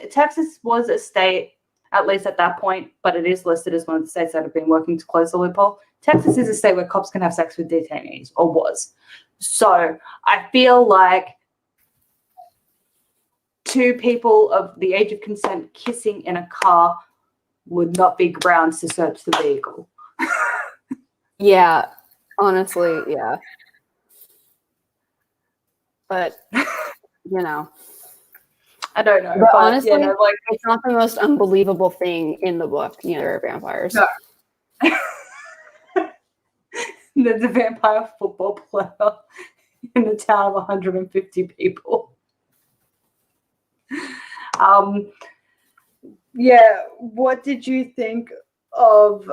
was a state, at least at that point, but it is listed as one of the states that have been working to close the loophole. Texas is a state where cops can have sex with detainees, or was. So I feel like 2 people of the age of consent kissing in a car would not be grounds to search the vehicle. Yeah, honestly, yeah. But, you know. I don't know. But honestly, you know, like, it's not the most unbelievable thing in the book. You know, there are vampires. No. There's a vampire football player in a town of 150 people. Yeah, what did you think of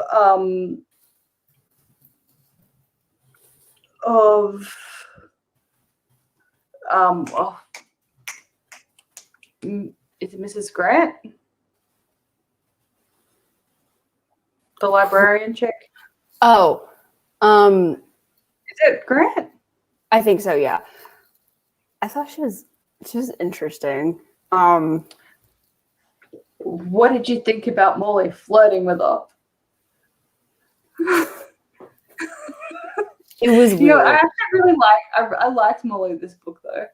is it Mrs. Grant? The librarian chick? Oh, Is it Grant? I think so, yeah. I thought she was interesting. What did you think about Molly flirting with her? It was weird. You know, I actually really I liked Molly this book though.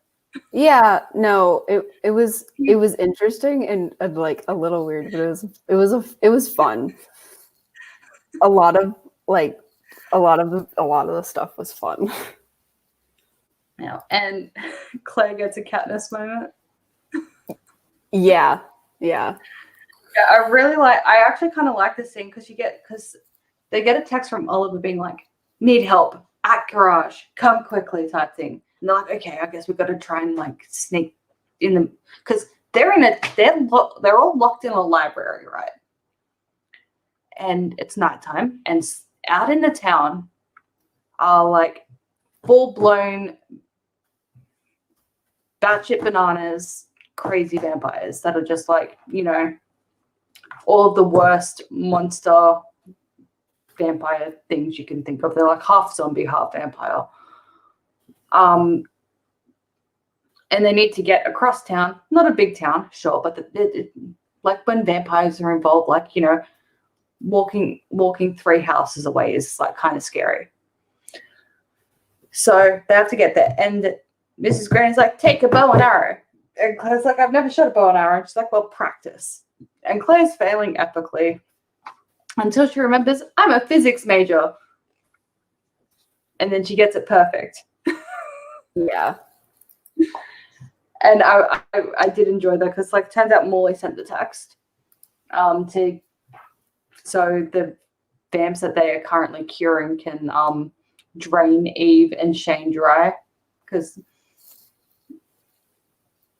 Yeah, no, it was interesting and like a little weird, but it was fun. A lot of the stuff was fun. Yeah, and Claire gets a Katniss moment. Yeah. Yeah, I actually kind of like this scene because they get a text from Oliver being like, need help at garage, come quickly type thing. And they're like, okay, I guess we've got to try and like sneak in them, because they're all locked in a library, right? And it's nighttime, and out in the town are like full-blown batshit bananas crazy vampires that are just like, you know, all of the worst monster vampire things you can think of. They're like half zombie, half vampire. And they need to get across town. Not a big town, sure, but like when vampires are involved, like, you know, walking 3 houses away is like kind of scary. So they have to get there, and Mrs. Grant's like, take a bow and arrow. And Claire's like, I've never shot a bow and arrow. And she's like, well, practice. And Claire's failing epically until she remembers, I'm a physics major. And then she gets it perfect. Yeah. And I did enjoy that because, like, turns out Morley sent the text to so the vamps that they are currently curing can drain Eve and Shane dry, because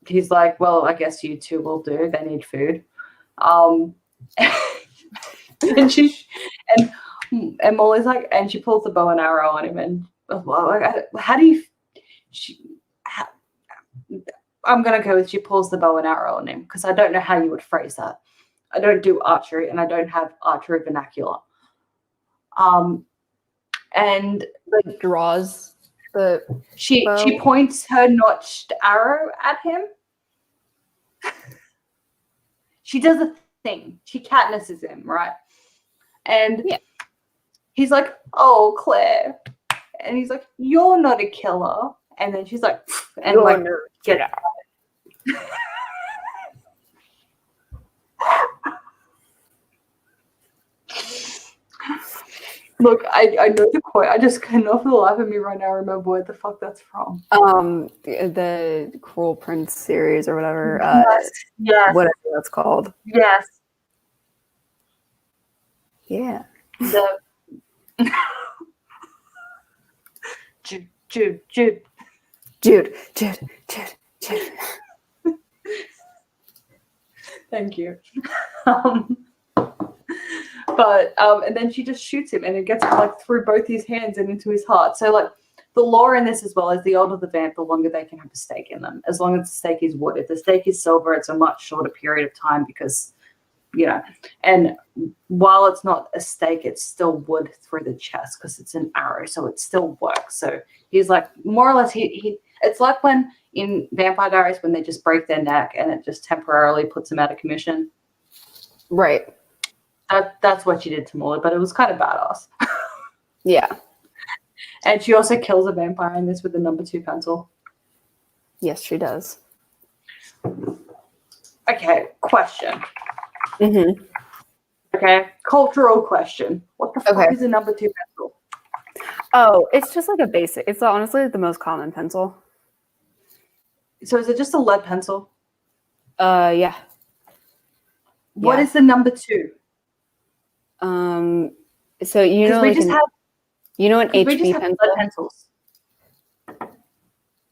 he's like, well, I guess you two will do. They need food. And and Molly's like, and she pulls the bow and arrow on him, and well, like, how do you? I'm gonna go with she pulls the bow and arrow on him, because I don't know how you would phrase that. I don't do archery, and I don't have archery vernacular. And Like draws the she bow. points her notched arrow at him. She does a thing. She Katnisses him, right? And Yeah. he's like, "Oh, Claire," and he's like, "You're not a killer." And then she's like, and You're like, nerd. get out. Look, I know the quote. I just cannot for the life of me right now remember where the fuck that's from. The Cruel Prince series or whatever. Yes. Whatever that's called. Yes. Yeah. The Jude. Jude. Thank you. But and then she just shoots him, and it gets like through both his hands and into his heart. So like the lore in this as well is the older the vamp, the longer they can have a stake in them. As long as the stake is wood. If the stake is silver, it's a much shorter period of time, because and while it's not a stake, it's still wood through the chest because it's an arrow, so it still works. So he's like, more or less, he it's like when in Vampire Diaries when they just break their neck and it just temporarily puts them out of commission. Right. That's what she did to Molly, but it was kind of badass. Yeah. And she also kills a vampire in this with the number 2 pencil. Yes, she does. Okay, question. Mm-hmm. Okay, cultural question. What the fuck Okay. is a number 2 pencil? Oh, it's just like a basic. It's honestly the most common pencil. So is it just a lead pencil? Yeah. What Yeah. is the number 2? So you know, We like just have you know an we just HB have pencil. lead pencils. Do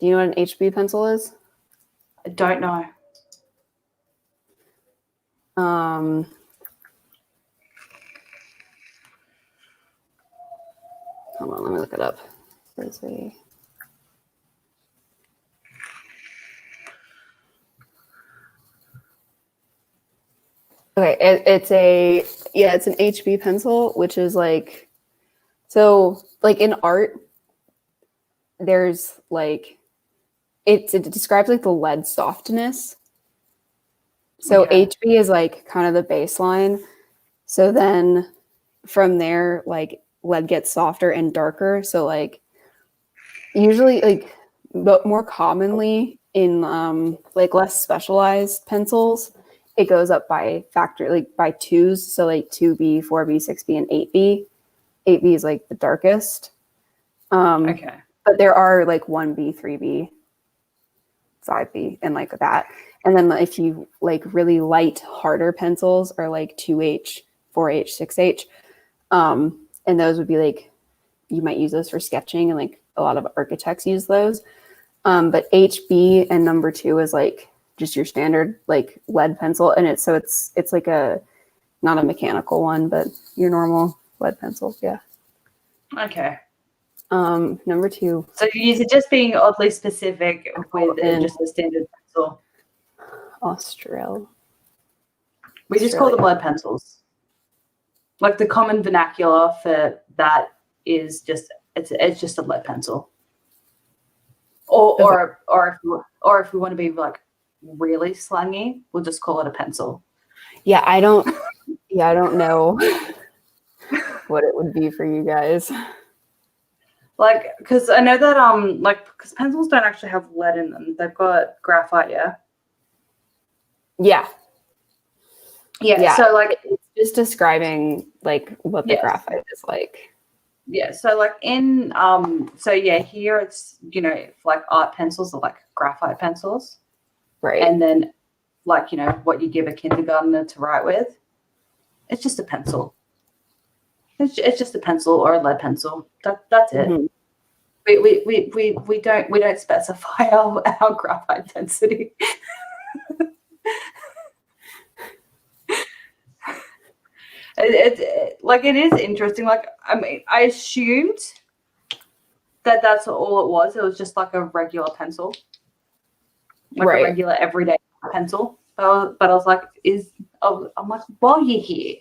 you know what an HB pencil is? I don't know. Hold on, let me look it up. Let's see. Okay, it's an HB pencil, which is like, so like in art, there's like, it describes like the lead softness. So Okay. HB is like kind of the baseline. So then from there, like lead gets softer and darker. So like usually like, but more commonly in like less specialized pencils, it goes up by factor, like by 2s. So like 2B, 4B, 6B, and 8B. 8B is like the darkest. Okay. But there are like 1B, 3B, 5B, and like that. And then if you like really light, harder pencils are like 2H, 4H, 6H. And those would be like, you might use those for sketching, and like a lot of architects use those. But HB and number 2 is like just your standard like lead pencil. And it's like not a mechanical one, but your normal lead pencil. Yeah. Okay. Number 2. So is it just being oddly specific with just a standard pencil? Australia. We just call them lead pencils. Like the common vernacular for that is just it's just a lead pencil. Or if we want to be like really slangy, we'll just call it a pencil. Yeah, I don't know what it would be for you guys. Like, because I know that because pencils don't actually have lead in them. They've got graphite, yeah. Yeah. So like it's just describing like what the graphite is like. Yeah, so like in here it's like art pencils are like graphite pencils. Right. And then like what you give a kindergartner to write with. It's just a pencil. It's just a pencil or a lead pencil. That's it. Mhm. We don't specify our graphite density. It is interesting. Like, I mean, I assumed that that's all it was. It was just like a regular pencil, like Right. a regular everyday pencil. But I was like, I'm like, while you're here,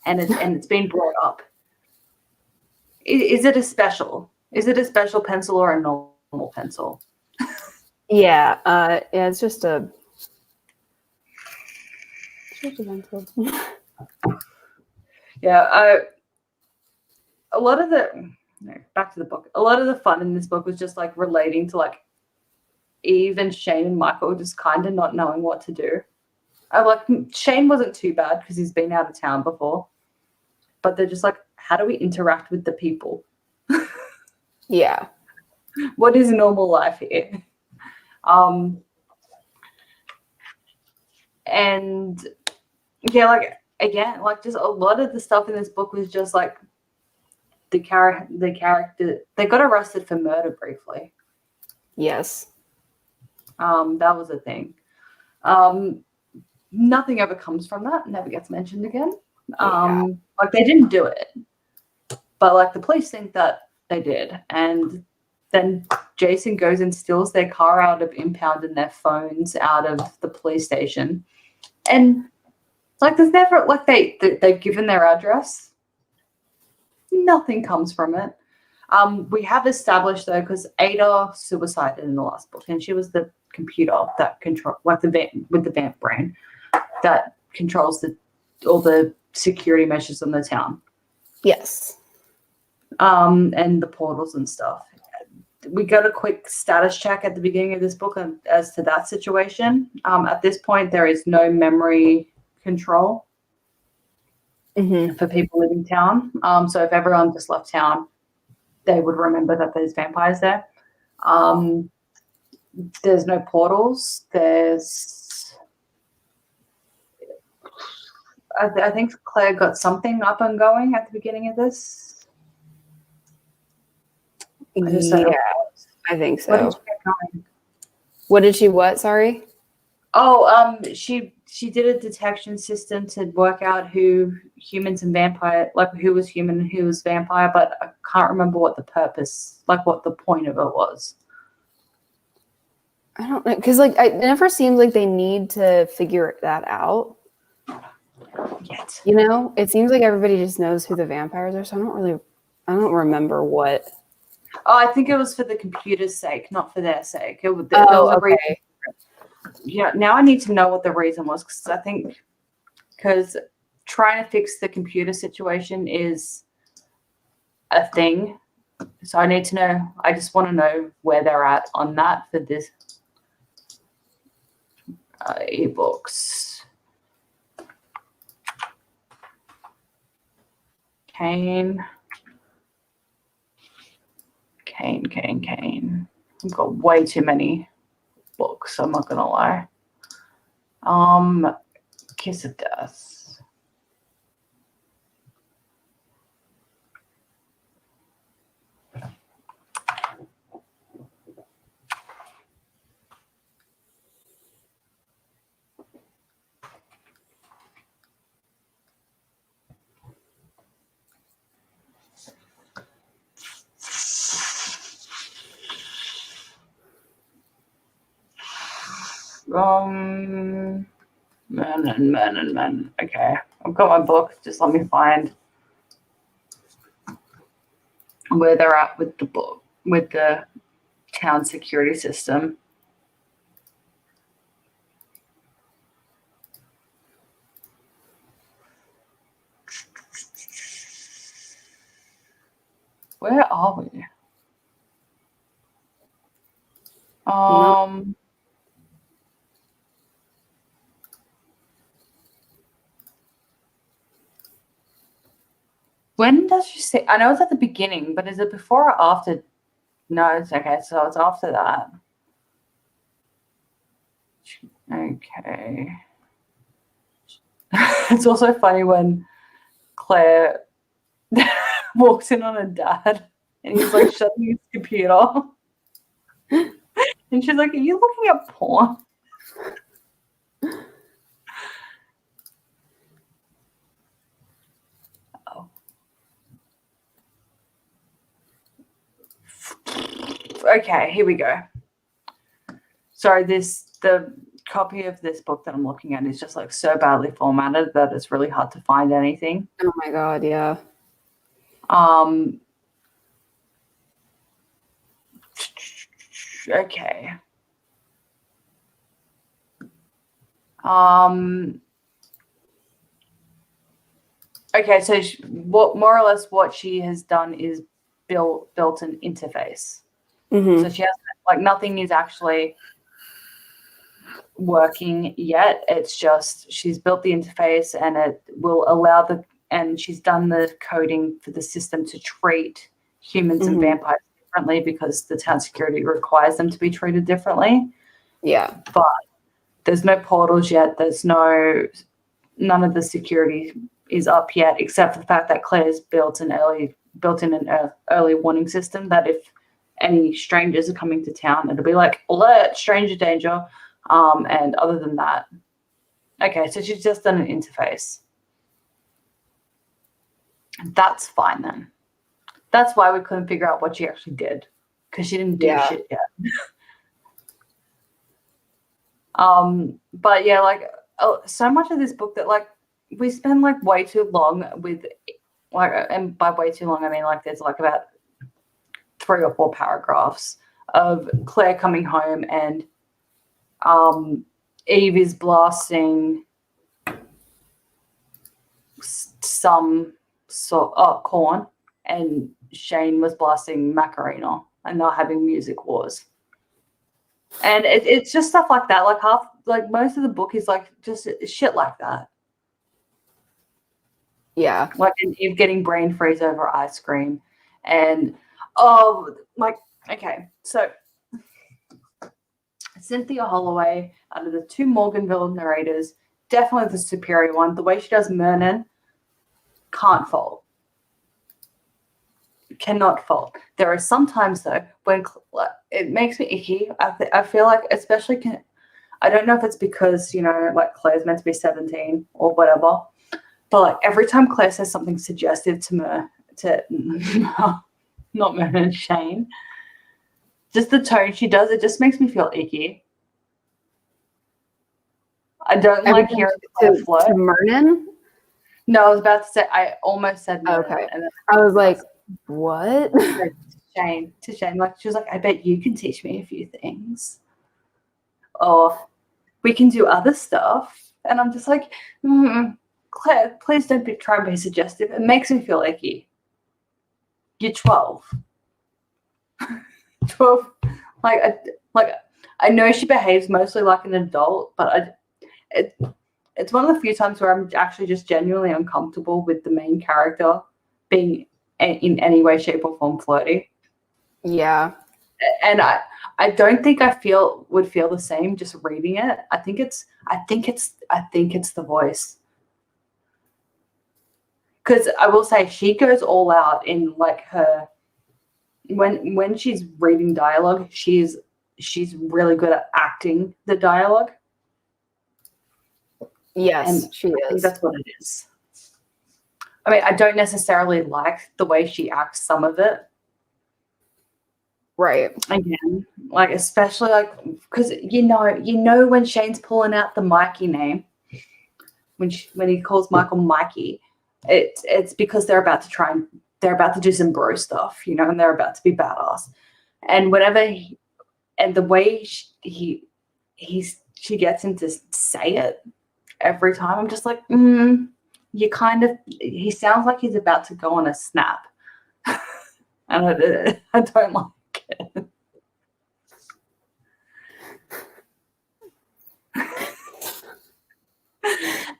and it's been brought up, is it a special? Is it a special pencil or a normal pencil? Yeah. Yeah. It's just a pencil. Yeah. A lot of the back to the book. A lot of the fun in this book was just like relating to like Eve and Shane and Michael just kind of not knowing what to do. Shane wasn't too bad because he's been out of town before, but they're just like, how do we interact with the people? Yeah. What is normal life here? And yeah, like again, like just a lot of the stuff in this book was just like the character. They got arrested for murder briefly. Yes. That was a thing. Nothing ever comes from that. Never gets mentioned again. Like they didn't do it, but like the police think that they did, and then Jason goes and steals their car out of impound and their phones out of the police station, and like there's never like they've given their address. Nothing comes from it. We have established though, because Ada suicided in the last book, and she was the computer that control like the vamp with the vamp brain that controls all the security measures in the town. Yes. And the portals and stuff. We got a quick status check at the beginning of this book as to that situation. At this point, there is no memory control for people living town. So if everyone just left town, they would remember that there's vampires there. There's no portals. I think Claire got something up and going at the beginning of this. I think so. What did you get going? What did she what? Sorry? Oh, she did a detection system to work out who humans and vampire, like who was human and who was vampire, but I can't remember what the purpose, like what the point of it was. I don't know, because like it never seems like they need to figure that out. Yet. You know, it seems like everybody just knows who the vampires are, so I don't remember what. Oh, I think it was for the computer's sake, not for their sake. There was a okay. reason. Yeah, now I need to know what the reason was, because trying to fix the computer situation is a thing. So I need to know. I just want to know where they're at on that for this ebooks. Kane. I've got way too many books, I'm not gonna lie. Kiss of Death. Man. Okay, I've got my book. Just let me find where they're at with the book, with the town security system. Where are we? When does she say? I know it's at the beginning, but is it before or after? No, it's okay. So it's after that. Okay. It's also funny when Claire walks in on her dad and he's like shutting his computer. And she's like, "Are you looking at porn?" Oh. Okay, here we go. Sorry, the copy of this book that I'm looking at is just like so badly formatted that it's really hard to find anything. Oh my god, yeah. Okay. Okay, so what more or less what she has done is built an interface. Mm-hmm. So she has like nothing is actually working yet. It's just she's built the interface and it will allow and she's done the coding for the system to treat humans and vampires differently because the town security requires them to be treated differently. Yeah. But there's no portals yet. There's none of the security is up yet, except for the fact that Claire's built in an early warning system that if any strangers are coming to town, it'll be like, alert, stranger danger. And other than that, okay, so she's just done an interface. That's fine then. That's why we couldn't figure out what she actually did, because she didn't do shit yet. But yeah, like so much of this book that like we spend like way too long with, like, and by way too long I mean like there's like about 3 or 4 paragraphs of Claire coming home and Eve is blasting some sort of corn and Shane was blasting Macarena and they're having music wars. And it's just stuff like that. Like most of the book is like just shit like that. Yeah. Like Eve getting brain freeze over ice cream. And okay, so Cynthia Holloway, out of the 2 Morganville narrators, definitely the superior one. The way she does Mernon, can't fault. Cannot fault. There are some times though when it makes me icky. I feel like, especially, I don't know if it's because like Claire's meant to be 17 or whatever, but like every time Claire says something suggestive to not Mernon, Shane, just the tone she does, it just makes me feel icky. I don't like hearing Claire flirt. To Mernon? No, I was about to say, I almost said Mernon. Okay. And I was like, what? to Shane. Like, she was like, I bet you can teach me a few things. Or we can do other stuff. And I'm just like, Claire, please don't try and be suggestive. It makes me feel icky. You're 12. 12. I know she behaves mostly like an adult, but it's one of the few times where I'm actually just genuinely uncomfortable with the main character being in any way, shape, or form flirty. Yeah. And I don't think I would feel the same just reading it. I think it's the voice. Because I will say she goes all out in like her when she's reading dialogue, she's really good at acting the dialogue. Yes, and she I think is. that's what it is. I mean, I don't necessarily like the way she acts some of it. Right. Again, like especially like because you know when Shane's pulling out the Mikey name, when he calls Michael Mikey, it's because they're about to do some bro stuff, and they're about to be badass. And whenever the way she gets him to say it every time, I'm just like, he sounds like he's about to go on a snap. And I don't like it.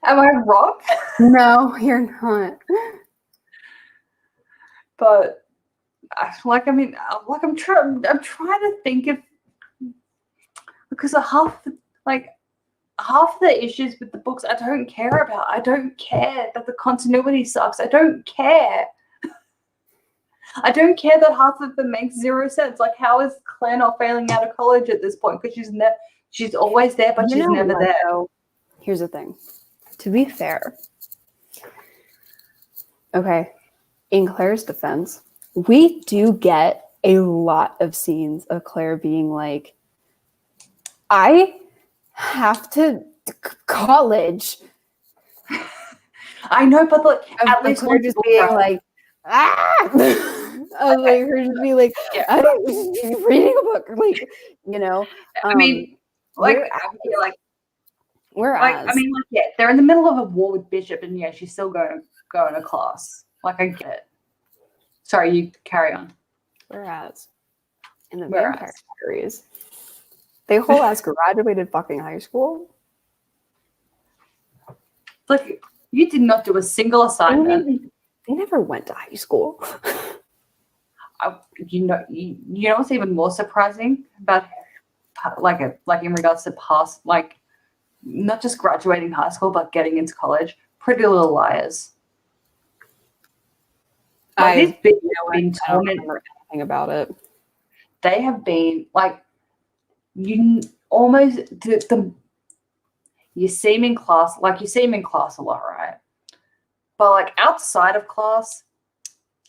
Am I wrong? No, you're not. But I'm trying to think of, because half half the issues with the books I don't care about. I don't care that the continuity sucks. I don't care. I don't care that half of them makes zero sense. Like, how is Claire not failing out of college at this point? Because she's always there, but she's never there. Though, here's the thing. To be fair, okay, in Claire's defense, we do get a lot of scenes of Claire being like, I have to college. I know, but look, at least Claire just being like, ah! I was like, her just be like, I'm reading a book, like, you know. I mean, like, they're in the middle of a war with Bishop, and yeah, she's still going to class. Like, I get it. Sorry, you carry on. Whereas in the Vampire series, they whole ass graduated fucking high school. Like, you did not do a single assignment. They never went to high school. You know what's even more surprising about, like in regards to past, like, not just graduating high school but getting into college? Pretty Little Liars. Like, these bitches have been I don't remember anything about it. They have been like, you almost you see them in class, like you see them in class a lot, right? But like outside of class,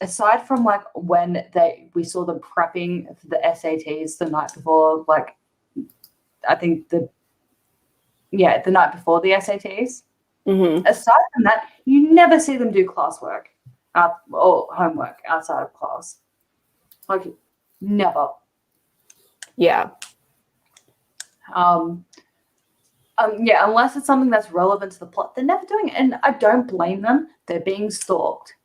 aside from like when we saw them prepping for the SATs the night before, like I think the night before the SATs. Mm-hmm. Aside from that, you never see them do classwork or homework outside of class. Like, never. Yeah. Unless it's something that's relevant to the plot, they're never doing it, and I don't blame them. They're being stalked.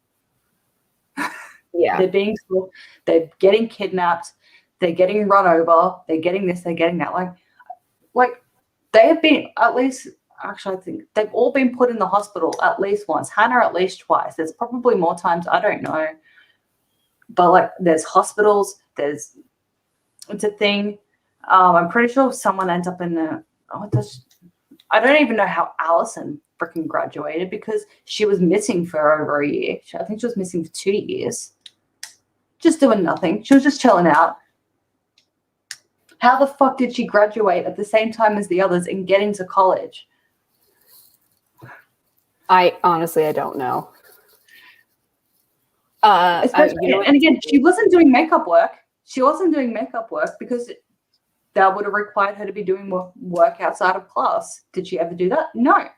Yeah. They're being stalked. They're getting kidnapped. They're getting run over. They're getting this. They're getting that. Like they have been at least. Actually, I think they've all been put in the hospital at least once. Hannah at least twice. There's probably more times. I don't know. But like, there's hospitals. It's a thing. I'm pretty sure someone ends up in a. I don't even know how Allison freaking graduated, because she was missing for over a year. I think she was missing for 2 years. Just doing nothing. She was just chilling out. How the fuck did she graduate at the same time as the others and get into college? I don't know. And again, she wasn't doing makeup work. She wasn't doing makeup work because that would have required her to be doing more work outside of class. Did she ever do that? No.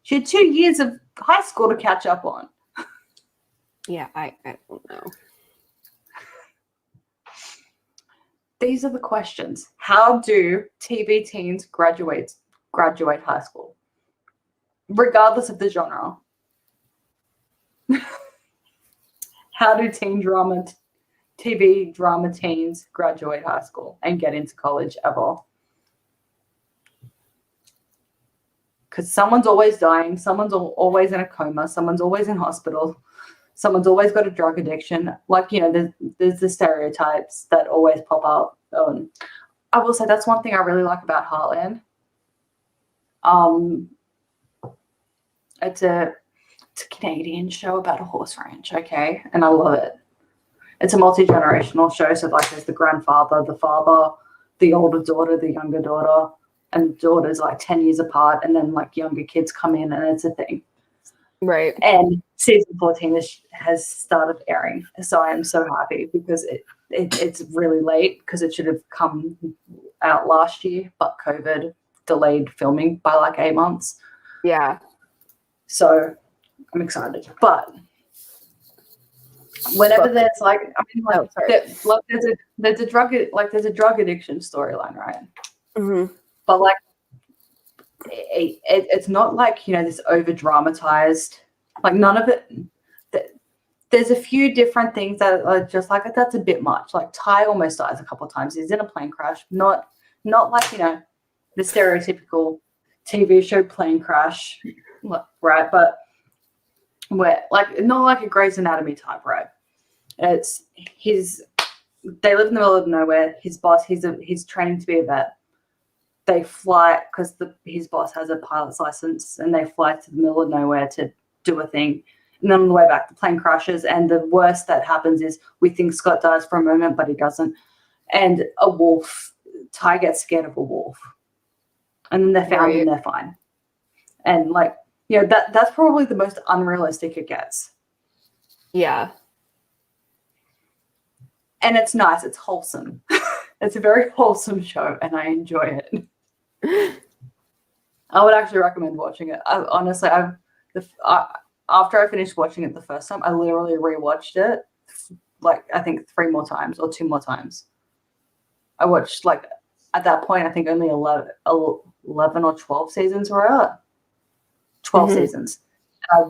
She had 2 years of high school to catch up on. Yeah, I don't know. These are the questions. How do TV teens graduate high school? Regardless of the genre. How do TV drama teens graduate high school and get into college ever? Because someone's always dying. Someone's always in a coma. Someone's always in hospital. Someone's always got a drug addiction. Like, there's the stereotypes that always pop up. I will say that's one thing I really like about Heartland. It's a Canadian show about a horse ranch, okay? And I love it. It's a multi-generational show, so like there's the grandfather, the father, the older daughter, the younger daughter, and the daughter's like 10 years apart, and then like younger kids come in, and it's a thing. Right. And season 14 has started airing, so I am so happy, because it's really late, because it should have come out last year, but COVID delayed filming by like 8 months. Yeah. So I'm excited, but whenever there's like, there's a drug addiction storyline, right? Mm-hmm. But like, it's not like, this over dramatized, like none of it. There's a few different things that are just like, that's a bit much. Like Ty almost dies a couple of times. He's in a plane crash, not like, the stereotypical TV show plane crash, right? But where like, not like a Grayson Anatomy type, right? They live in the middle of nowhere. His boss, he's training to be a vet. they fly because his boss has a pilot's license, and they fly to the middle of nowhere to do a thing. And then on the way back, the plane crashes, and the worst that happens is we think Scott dies for a moment, but he doesn't. And Ty gets scared of a wolf, and then they're found and they're fine. And like, you know, that's probably the most unrealistic it gets. Yeah. And it's nice. It's wholesome. It's a very wholesome show, and I enjoy it. I would actually recommend watching it. Honestly, after I finished watching it the first time, I literally rewatched it, like, I think 3 more times or 2 more times. I watched, like, at that point, I think only 11 or 12 seasons were out. 12 seasons. I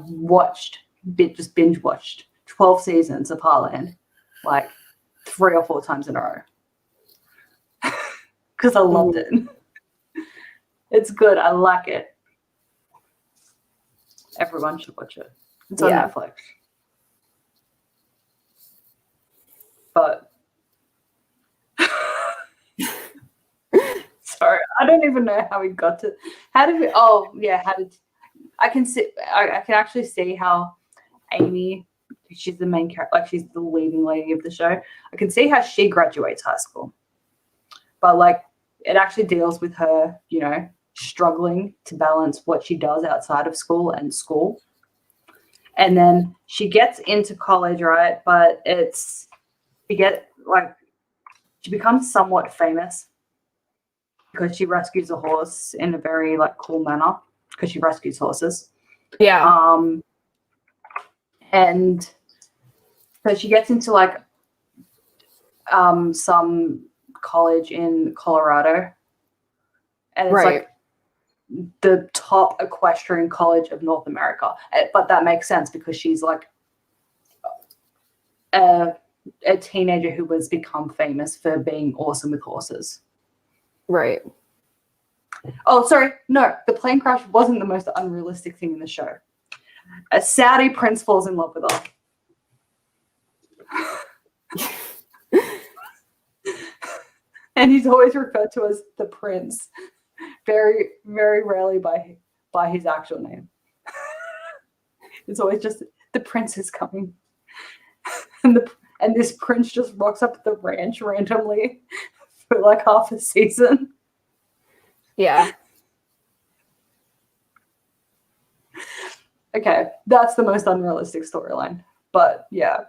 just binge watched 12 seasons of Heartland, like 3 or 4 times in a row. Because I loved it. It's good. I like it. Everyone should watch it. It's on Netflix. But sorry, I don't even know how we got to. How did we? Oh yeah, how did? I can see. I can actually see how Amy. She's the main character. Like, she's the leading lady of the show. I can see how she graduates high school, but like, it actually deals with her, you know, struggling to balance what she does outside of school and school. And then she gets into college, right? But she becomes somewhat famous because she rescues a horse in a very, like, cool manner, because she rescues horses. Yeah. And so she gets into, like, some college in Colorado, and it's like the top equestrian college of North America. But that makes sense because she's like a teenager who has become famous for being awesome with horses. Right. Oh, sorry. No, the plane crash wasn't the most unrealistic thing in the show. A Saudi prince falls in love with her. And he's always referred to as the prince. Very, very rarely by his actual name. It's always just the prince is coming. And this prince just rocks up at the ranch randomly for like half a season. Yeah. Okay, that's the most unrealistic storyline. But yeah.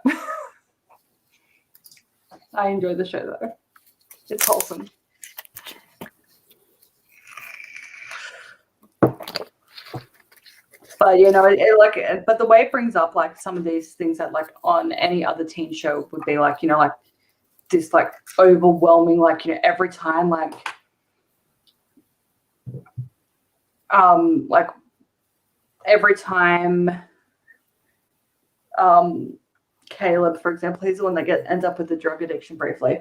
I enjoy the show though. It's wholesome. But you know, but the way it brings up like some of these things that like on any other teen show would be like, you know, like this like overwhelming, like, you know, every time like every time Caleb, for example, he's the one that ends up with the drug addiction briefly.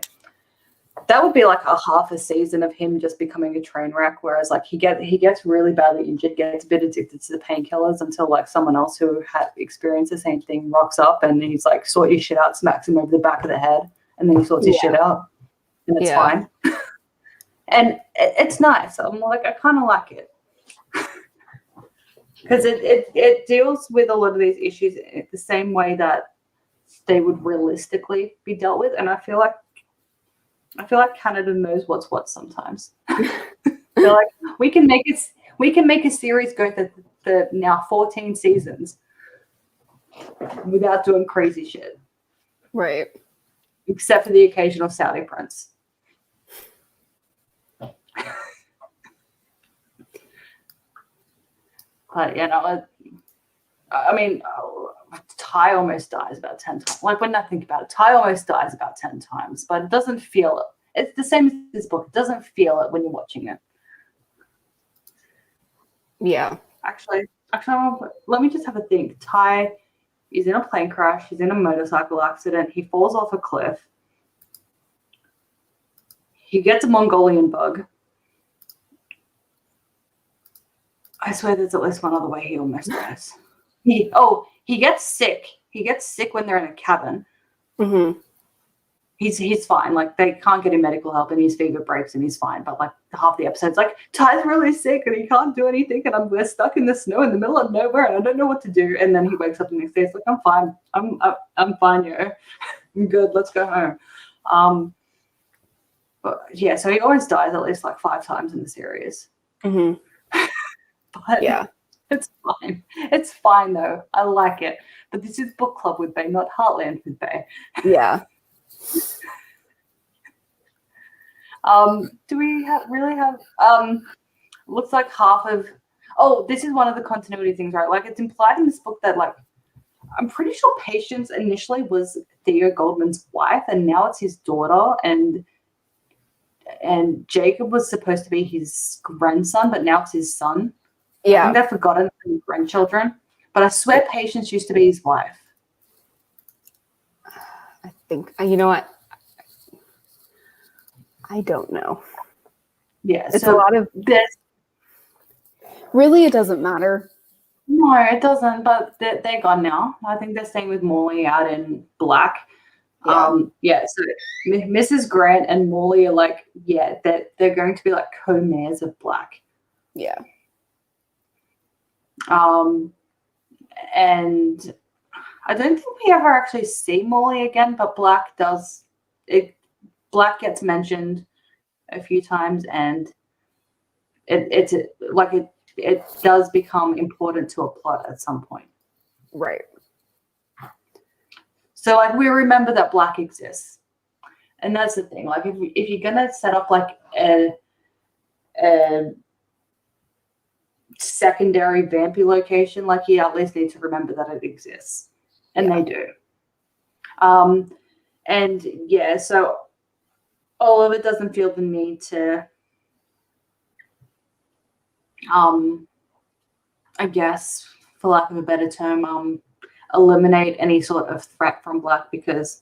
That would be like a half a season of him just becoming a train wreck, whereas like he gets really badly injured, gets a bit addicted to the painkillers until like someone else who had experienced the same thing rocks up and he's like, sort your shit out, smacks him over the back of the head, and then he sorts his shit out and it's fine. And it's nice. I'm like, I kind of like it. Because it deals with a lot of these issues the same way that they would realistically be dealt with. And I feel like Canada knows what's what sometimes. They're like, we can make a series go for now 14 seasons without doing crazy shit. Right. Except for the occasional Saudi prince. But you know, I mean, Ty almost dies about 10 times. Like, when I think about it, Ty almost dies about 10 times, but it doesn't feel it. It's the same as this book. It doesn't feel it when you're watching it. Yeah. Actually, let me just have a think. Ty is in a plane crash. He's in a motorcycle accident. He falls off a cliff. He gets a Mongolian bug. I swear there's at least one other way he almost dies. He gets sick. He gets sick when they're in a cabin. Mm-hmm. he's fine. Like they can't get him medical help, and his fever breaks, and he's fine. But like half the episode's like Ty's really sick, and he can't do anything, and we're stuck in the snow in the middle of nowhere, and I don't know what to do. And then he wakes up the next day. It's like I'm fine. I'm fine, yo. I'm good. Let's go home. But yeah, so he always dies at least like 5 times in the series. Mm-hmm. But Yeah. it's fine. It's fine though. I like it. But this is book club with Bay, not Heartland with Bay. Yeah. Do we really have looks like half of this is one of the continuity things, right? Like it's implied in this book that like I'm pretty sure Patience initially was Theo Goldman's wife and now it's his daughter, and Jacob was supposed to be his grandson, but now it's his son. I Yeah. think they've forgotten the grandchildren. But I swear Patience used to be his wife. I think, you know what? I don't know. Yeah, It's so a lot of, there's really, it doesn't matter. no, it doesn't, but they're gone now. I think they're staying with Morley out in Black. Yeah. So Mrs. Grant and Morley are like, they're going to be like co-mayors of Black. Yeah. And I don't think we ever actually see Morley again, but Black does. Black gets mentioned a few times, and it does become important to a plot at some point. Right. So like we remember that Black exists, and that's the thing. Like if you're gonna set up like a secondary vampy location, like you at least need to remember that it exists, and they do. And yeah, so Oliver doesn't feel the need to, I guess, for lack of a better term, eliminate any sort of threat from Black because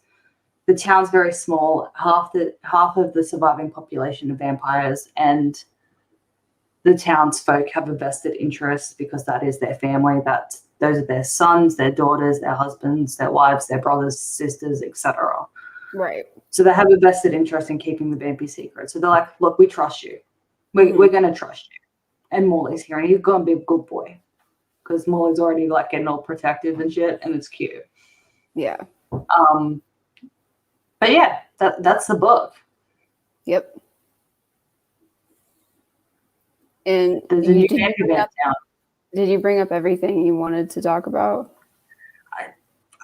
the town's very small. Half of the surviving population of vampires, and the townsfolk have a vested interest because that is their family. Those are their sons, their daughters, their husbands, their wives, their brothers, sisters, etc. Right. So they have a vested interest in keeping the vampy secret. So they're like, look, we trust you. We're going to trust you. And Morley's here, and he's going to be a good boy because Morley's already like getting all protective and shit, and it's cute. Yeah. But yeah, that's the book. Yep. And There's a new vampy vamp town. Did you bring up everything you wanted to talk about?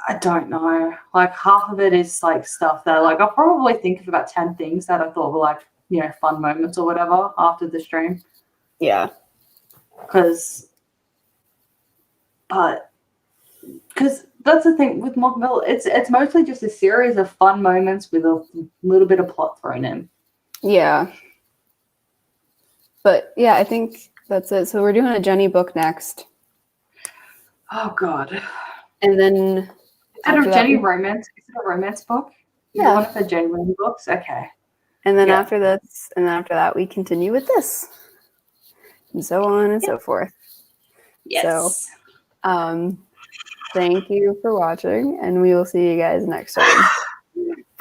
I don't know. Like half of it is like stuff that like I'll probably think of about 10 things that I thought were like, fun moments or whatever after the stream. Yeah. Because that's the thing with Mockville, it's mostly just a series of fun moments with a little bit of plot thrown in. Yeah. But yeah, I think that's it. So we're doing a Jenny book next. Oh God. And then Is it a Jenny romance? Is it a romance book? Yeah. One of the Jenny romance books? Okay. And then after that, we continue with this. And so on and so forth. Yes. So, thank you for watching, and we will see you guys next time.